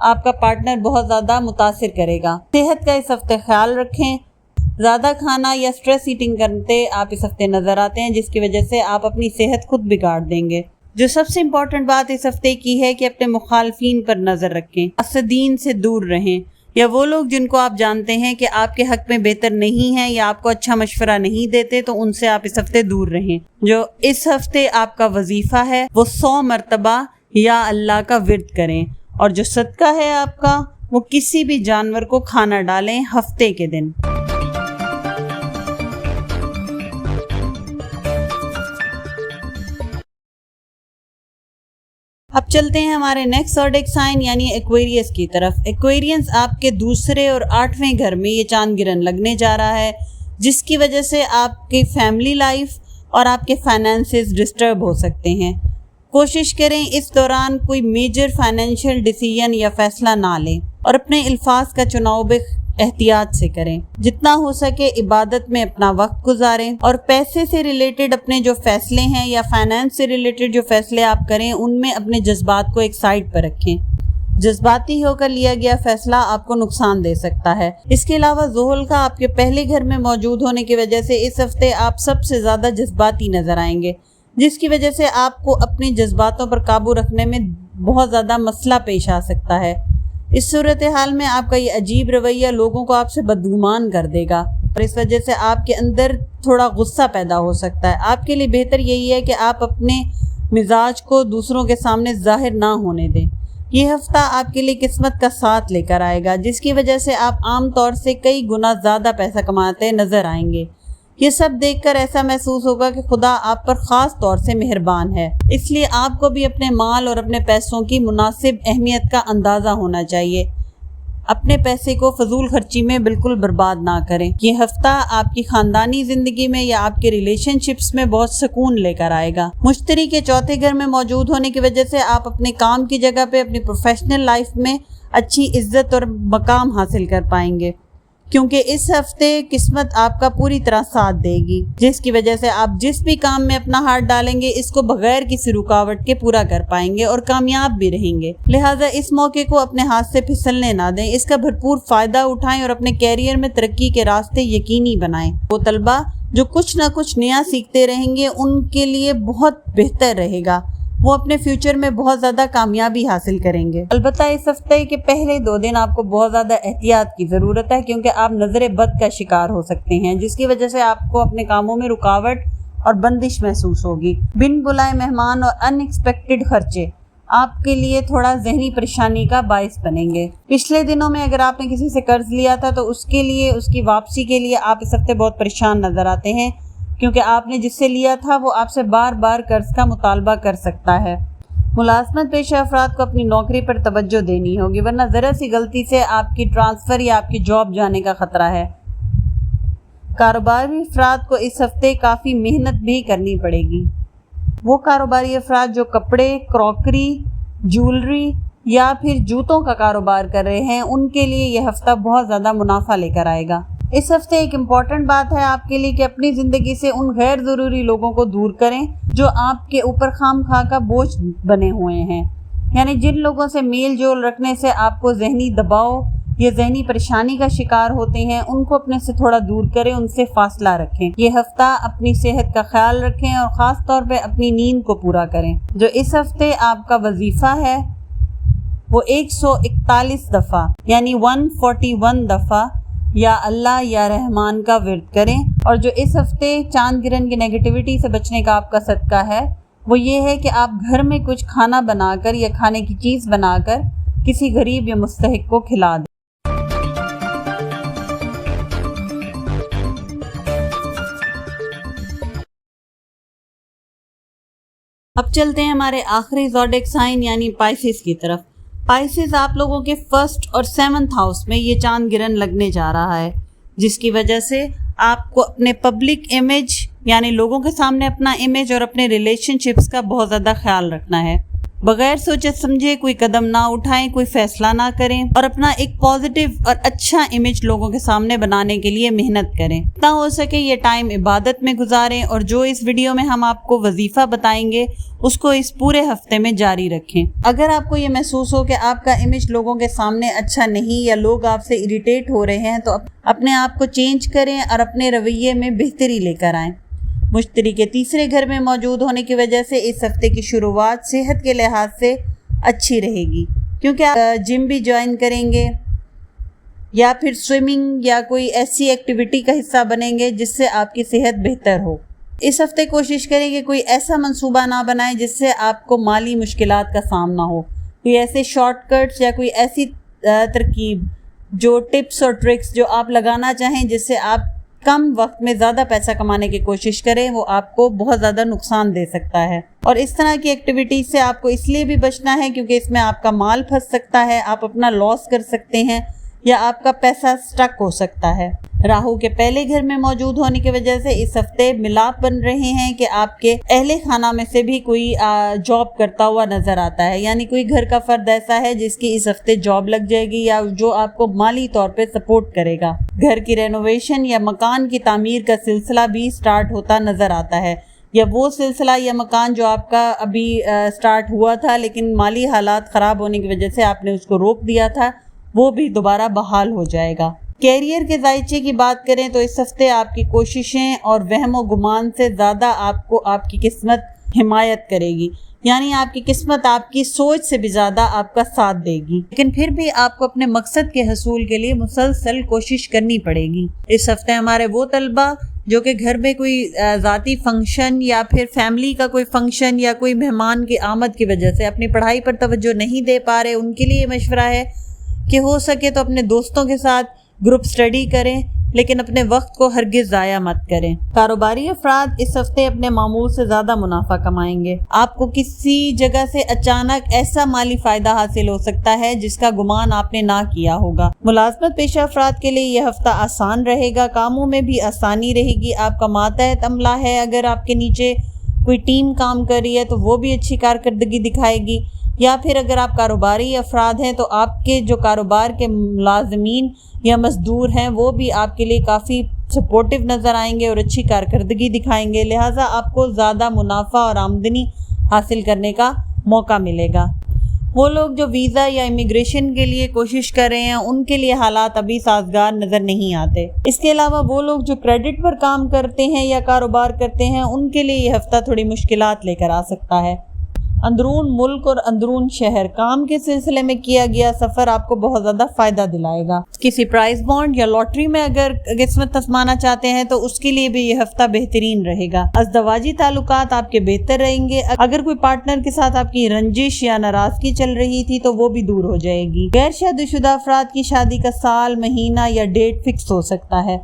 آپ کا پارٹنر بہت زیادہ متاثر کرے گا۔ صحت کا اس ہفتے خیال رکھیں۔ زیادہ کھانا یا سٹریس ایٹنگ کرتے آپ اس ہفتے نظر آتے ہیں، جس کی وجہ سے آپ اپنی صحت خود بگاڑ دیں گے۔ جو سب سے امپورٹنٹ بات اس ہفتے کی ہے کہ اپنے مخالفین پر نظر رکھیں، حاسدین سے دور رہیں، یا وہ لوگ جن کو آپ جانتے ہیں کہ آپ کے حق میں بہتر نہیں ہیں یا آپ کو اچھا مشورہ نہیں دیتے، تو ان سے آپ اس ہفتے دور رہیں۔ جو اس ہفتے آپ کا وظیفہ ہے وہ 100 مرتبہ یا اللہ کا ورد کریں، اور جو صدقہ ہے آپ کا وہ کسی بھی جانور کو کھانا ڈالیں ہفتے کے دن۔ اب چلتے ہیں ہمارے نیکسٹ زوڈیک سائن یعنی ایکویریس کی طرف۔ ایکویرینس آپ کے دوسرے اور 8ویں گھر میں یہ چاند گرہن لگنے جا رہا ہے، جس کی وجہ سے آپ کی فیملی لائف اور آپ کے فائنانسز ڈسٹرب ہو سکتے ہیں۔ کوشش کریں اس دوران کوئی میجر فائنینشیل ڈیسیژن یا فیصلہ نہ لیں اور اپنے الفاظ کا چناؤ بھی احتیاط سے کریں۔ جتنا ہو سکے عبادت میں اپنا وقت گزاریں اور پیسے سے ریلیٹڈ اپنے جو فیصلے ہیں یا فائنانس سے ریلیٹڈ جو فیصلے آپ کریں ان میں اپنے جذبات کو ایک سائڈ پر رکھیں۔ جذباتی ہو کر لیا گیا فیصلہ آپ کو نقصان دے سکتا ہے۔ اس کے علاوہ زحل کا آپ کے پہلے گھر میں موجود ہونے کی وجہ سے اس ہفتے آپ سب سے زیادہ جذباتی نظر آئیں گے، جس کی وجہ سے آپ کو اپنے جذباتوں پر قابو رکھنے میں بہت زیادہ مسئلہ پیش آ سکتا ہے۔ اس صورتحال میں آپ کا یہ عجیب رویہ لوگوں کو آپ سے بدگمان کر دے گا اور اس وجہ سے آپ کے اندر تھوڑا غصہ پیدا ہو سکتا ہے۔ آپ کے لیے بہتر یہی ہے کہ آپ اپنے مزاج کو دوسروں کے سامنے ظاہر نہ ہونے دیں۔ یہ ہفتہ آپ کے لیے قسمت کا ساتھ لے کر آئے گا، جس کی وجہ سے آپ عام طور سے کئی گنا زیادہ پیسہ کماتے نظر آئیں گے۔ یہ سب دیکھ کر ایسا محسوس ہوگا کہ خدا آپ پر خاص طور سے مہربان ہے، اس لیے آپ کو بھی اپنے مال اور اپنے پیسوں کی مناسب اہمیت کا اندازہ ہونا چاہیے۔ اپنے پیسے کو فضول خرچی میں بالکل برباد نہ کریں۔ یہ ہفتہ آپ کی خاندانی زندگی میں یا آپ کے ریلیشن شپس میں بہت سکون لے کر آئے گا۔ مشتری کے 4تھے گھر میں موجود ہونے کی وجہ سے آپ اپنے کام کی جگہ پہ اپنی پروفیشنل لائف میں اچھی عزت اور مقام حاصل کر پائیں گے، کیونکہ اس ہفتے قسمت آپ کا پوری طرح ساتھ دے گی، جس کی وجہ سے آپ جس بھی کام میں اپنا ہاتھ ڈالیں گے اس کو بغیر کسی رکاوٹ کے پورا کر پائیں گے اور کامیاب بھی رہیں گے۔ لہٰذا اس موقع کو اپنے ہاتھ سے پھسلنے نہ دیں، اس کا بھرپور فائدہ اٹھائیں اور اپنے کیریئر میں ترقی کے راستے یقینی بنائیں۔ وہ طلبہ جو کچھ نہ کچھ نیا سیکھتے رہیں گے ان کے لیے بہت بہتر رہے گا، وہ اپنے فیوچر میں بہت زیادہ کامیابی حاصل کریں گے۔ البتہ اس ہفتے کے پہلے 2 دن آپ کو بہت زیادہ احتیاط کی ضرورت ہے، کیونکہ آپ نظر بد کا شکار ہو سکتے ہیں، جس کی وجہ سے آپ کو اپنے کاموں میں رکاوٹ اور بندش محسوس ہوگی۔ بن بلائے مہمان اور ان ایکسپیکٹڈ خرچے آپ کے لیے تھوڑا ذہنی پریشانی کا باعث بنیں گے۔ پچھلے دنوں میں اگر آپ نے کسی سے قرض لیا تھا تو اس کے لیے اس کی واپسی کے لیے آپ اس ہفتے بہت پریشان نظر آتے ہیں، کیونکہ آپ نے جس سے لیا تھا وہ آپ سے بار بار قرض کا مطالبہ کر سکتا ہے۔ ملازمت پیشہ افراد کو اپنی نوکری پر توجہ دینی ہوگی، ورنہ ذرا سی غلطی سے آپ کی ٹرانسفر یا آپ کی جاب جانے کا خطرہ ہے۔ کاروباری افراد کو اس ہفتے کافی محنت بھی کرنی پڑے گی۔ وہ کاروباری افراد جو کپڑے، کراکری، جیولری یا پھر جوتوں کا کاروبار کر رہے ہیں ان کے لیے یہ ہفتہ بہت زیادہ منافع لے کر آئے گا۔ اس ہفتے ایک امپورٹنٹ بات ہے آپ کے لیے کہ اپنی زندگی سے ان غیر ضروری لوگوں کو دور کریں جو آپ کے اوپر خام خواہ کا بوجھ بنے ہوئے ہیں، یعنی جن لوگوں سے میل جول رکھنے سے آپ کو ذہنی دباؤ یا ذہنی پریشانی کا شکار ہوتے ہیں، ان کو اپنے سے تھوڑا دور کریں، ان سے فاصلہ رکھیں۔ یہ ہفتہ اپنی صحت کا خیال رکھیں اور خاص طور پہ اپنی نیند کو پورا کریں۔ جو اس ہفتے آپ کا وظیفہ ہے وہ 141 دفعہ یعنی 141 دفعہ یا اللہ یا رحمان کا ورد کریں۔ اور جو اس ہفتے چاند گرہن کی نیگیٹیوٹی سے بچنے کا آپ کا صدقہ ہے وہ یہ ہے کہ آپ گھر میں کچھ کھانا بنا کر یا کھانے کی چیز بنا کر کسی غریب یا مستحق کو کھلا دیں۔ اب چلتے ہیں ہمارے آخری زوڈک سائن یعنی پائسس کی طرف۔ پائسس آپ لوگوں کے 1st اور 7th ہاؤس میں یہ چاند گرہن لگنے جا رہا ہے، جس کی وجہ سے آپ کو اپنے پبلک امیج یعنی لوگوں کے سامنے اپنا امیج اور اپنے ریلیشن شپس کا بہت زیادہ خیال رکھنا ہے۔ بغیر سوچے سمجھے کوئی قدم نہ اٹھائیں، کوئی فیصلہ نہ کریں اور اپنا ایک پازیٹیو اور اچھا امیج لوگوں کے سامنے بنانے کے لیے محنت کریں۔ جتنا ہو سکے یہ ٹائم عبادت میں گزاریں اور جو اس ویڈیو میں ہم آپ کو وظیفہ بتائیں گے اس کو اس پورے ہفتے میں جاری رکھیں۔ اگر آپ کو یہ محسوس ہو کہ آپ کا امیج لوگوں کے سامنے اچھا نہیں یا لوگ آپ سے اریٹیٹ ہو رہے ہیں تو اپنے آپ کو چینج کریں اور اپنے رویے میں بہتری لے کر آئیں۔ مشتری کے تیسرے گھر میں موجود ہونے کی وجہ سے اس ہفتے کی شروعات صحت کے لحاظ سے اچھی رہے گی، کیونکہ آپ جم بھی جوائن کریں گے یا پھر سوئمنگ یا کوئی ایسی ایکٹیویٹی کا حصہ بنیں گے جس سے آپ کی صحت بہتر ہو۔ اس ہفتے کوشش کریں کہ کوئی ایسا منصوبہ نہ بنائیں جس سے آپ کو مالی مشکلات کا سامنا ہو۔ کوئی ایسے شارٹ کٹس یا کوئی ایسی ترکیب جو ٹپس اور ٹرکس جو آپ لگانا چاہیں جس سے آپ کم وقت میں زیادہ پیسہ کمانے کی کوشش کریں، وہ آپ کو بہت زیادہ نقصان دے سکتا ہے۔ اور اس طرح کی ایکٹیویٹیز سے آپ کو اس لیے بھی بچنا ہے کیونکہ اس میں آپ کا مال پھنس سکتا ہے، آپ اپنا لاس کر سکتے ہیں یا آپ کا پیسہ سٹک ہو سکتا ہے۔ راہو کے پہلے گھر میں موجود ہونے کی وجہ سے اس ہفتے ملاپ بن رہے ہیں کہ آپ کے اہل خانہ میں سے بھی کوئی جاب کرتا ہوا نظر آتا ہے، یعنی کوئی گھر کا فرد ایسا ہے جس کی اس ہفتے جاب لگ جائے گی یا جو آپ کو مالی طور پہ سپورٹ کرے گا۔ گھر کی رینوویشن یا مکان کی تعمیر کا سلسلہ بھی سٹارٹ ہوتا نظر آتا ہے، یا وہ سلسلہ یا مکان جو آپ کا ابھی سٹارٹ ہوا تھا لیکن مالی حالات خراب ہونے کی وجہ سے آپ نے اس کو روک دیا تھا، وہ بھی دوبارہ بحال ہو جائے گا۔ کیریئر کے ذائچے کی بات کریں تو اس ہفتے آپ کی کوششیں اور وہم و گمان سے زیادہ آپ کو آپ کی قسمت حمایت کرے گی، یعنی آپ کی قسمت آپ کی سوچ سے بھی زیادہ آپ کا ساتھ دے گی، لیکن پھر بھی آپ کو اپنے مقصد کے حصول کے لیے مسلسل کوشش کرنی پڑے گی۔ اس ہفتے ہمارے وہ طلبہ جو کہ گھر میں کوئی ذاتی فنکشن یا پھر فیملی کا کوئی فنکشن یا کوئی مہمان کی آمد کی وجہ سے اپنی پڑھائی پر توجہ نہیں دے پا رہے، ان کے لیے مشورہ ہے کہ ہو سکے تو اپنے دوستوں کے ساتھ گروپ سٹڈی کریں، لیکن اپنے وقت کو ہرگز ضائع مت کریں۔ کاروباری افراد اس ہفتے اپنے معمول سے زیادہ منافع کمائیں گے۔ آپ کو کسی جگہ سے اچانک ایسا مالی فائدہ حاصل ہو سکتا ہے جس کا گمان آپ نے نہ کیا ہوگا۔ ملازمت پیشہ افراد کے لیے یہ ہفتہ آسان رہے گا، کاموں میں بھی آسانی رہے گی۔ آپ کا ماتحت عملہ ہے، اگر آپ کے نیچے کوئی ٹیم کام کر رہی ہے تو وہ بھی اچھی کارکردگی دکھائے گی، یا پھر اگر آپ کاروباری افراد ہیں تو آپ کے جو کاروبار کے ملازمین یا مزدور ہیں وہ بھی آپ کے لیے کافی سپورٹیو نظر آئیں گے اور اچھی کارکردگی دکھائیں گے، لہٰذا آپ کو زیادہ منافع اور آمدنی حاصل کرنے کا موقع ملے گا۔ وہ لوگ جو ویزا یا امیگریشن کے لیے کوشش کر رہے ہیں ان کے لیے حالات ابھی سازگار نظر نہیں آتے۔ اس کے علاوہ وہ لوگ جو کریڈٹ پر کام کرتے ہیں یا کاروبار کرتے ہیں ان کے لیے یہ ہفتہ تھوڑی مشکلات لے کر آ سکتا ہے۔ اندرون ملک اور اندرون شہر کام کے سلسلے میں کیا گیا سفر آپ کو بہت زیادہ فائدہ دلائے گا۔ کسی پرائز بانڈ یا لاٹری میں اگر قسمت آزمانا چاہتے ہیں تو اس کے لیے بھی یہ ہفتہ بہترین رہے گا۔ ازدواجی تعلقات آپ کے بہتر رہیں گے۔ اگر کوئی پارٹنر کے ساتھ آپ کی رنجش یا ناراضگی چل رہی تھی تو وہ بھی دور ہو جائے گی۔ غیر شادی شدہ افراد کی شادی کا سال، مہینہ یا ڈیٹ فکس ہو سکتا ہے۔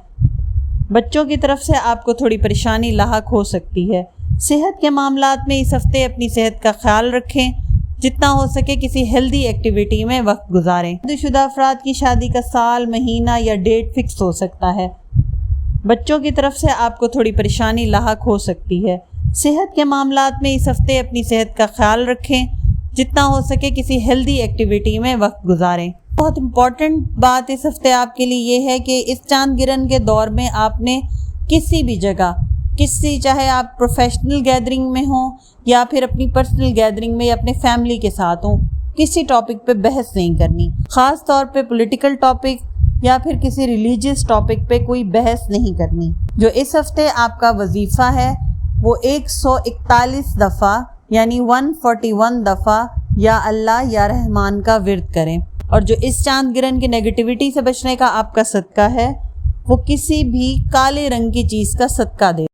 بچوں کی طرف سے آپ کو تھوڑی پریشانی لاحق ہو سکتی ہے۔ صحت کے معاملات میں اس ہفتے اپنی صحت کا خیال رکھیں، جتنا ہو سکے کسی ہیلدی ایکٹیویٹی میں وقت گزاریں۔ شادی شدہ افراد کی شادی کا سال، مہینہ یا ڈیٹ فکس ہو سکتا ہے۔ بچوں کی طرف سے آپ کو تھوڑی پریشانی لاحق ہو سکتی ہے۔ صحت کے معاملات میں اس ہفتے اپنی صحت کا خیال رکھیں، جتنا ہو سکے کسی ہیلدی ایکٹیویٹی میں وقت گزاریں۔ بہت امپورٹنٹ بات اس ہفتے آپ کے لیے یہ ہے کہ اس چاند گرہن کے دور میں آپ نے کسی بھی جگہ چاہے آپ پروفیشنل گیدرنگ میں ہوں یا پھر اپنی پرسنل گیدرنگ میں یا اپنے فیملی کے ساتھ ہوں، کسی ٹاپک پہ بحث نہیں کرنی، خاص طور پہ پولیٹیکل ٹاپک یا پھر کسی ریلیجیس ٹاپک پہ کوئی بحث نہیں کرنی۔ جو اس ہفتے آپ کا وظیفہ ہے وہ 141 دفعہ یعنی 141 دفعہ یا اللہ یا رحمان کا ورد کریں۔ اور جو اس چاند گرہن کی نیگیٹیوٹی سے بچنے کا آپ کا صدقہ ہے وہ کسی بھی کالے رنگ کی چیز کا صدقہ دے۔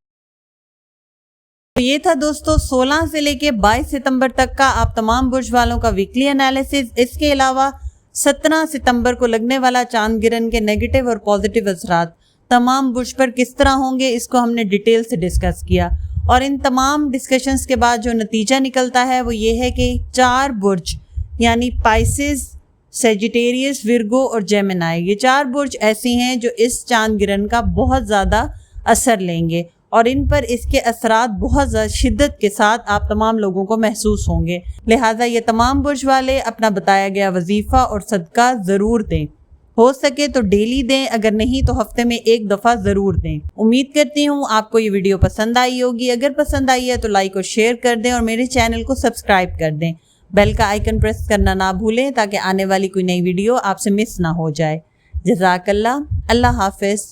تو یہ تھا دوستو 16 سے لے کے 22 ستمبر تک کا آپ تمام برج والوں کا ویکلی انالیسز۔ اس کے علاوہ 17 ستمبر کو لگنے والا چاند گرہن کے نیگیٹو اور پازیٹیو اثرات تمام برج پر کس طرح ہوں گے، اس کو ہم نے ڈیٹیل سے ڈسکس کیا۔ اور ان تمام ڈسکشنز کے بعد جو نتیجہ نکلتا ہے وہ یہ ہے کہ 4 برج یعنی پائسز، سیجیٹیریس، ورگو اور جیمنائی، یہ 4 برج ایسی ہیں جو اس چاند گرہن کا بہت زیادہ اثر لیں گے اور ان پر اس کے اثرات بہت زیادہ شدت کے ساتھ آپ تمام لوگوں کو محسوس ہوں گے۔ لہٰذا یہ تمام برج والے اپنا بتایا گیا وظیفہ اور صدقہ ضرور دیں، ہو سکے تو ڈیلی دیں، اگر نہیں تو ہفتے میں 1 دفعہ ضرور دیں۔ امید کرتی ہوں آپ کو یہ ویڈیو پسند آئی ہوگی، اگر پسند آئی ہے تو لائک اور شیئر کر دیں اور میرے چینل کو سبسکرائب کر دیں، بیل کا آئیکن پریس کرنا نہ بھولیں تاکہ آنے والی کوئی نئی ویڈیو آپ سے مس نہ ہو جائے۔ جزاک اللہ، اللہ حافظ۔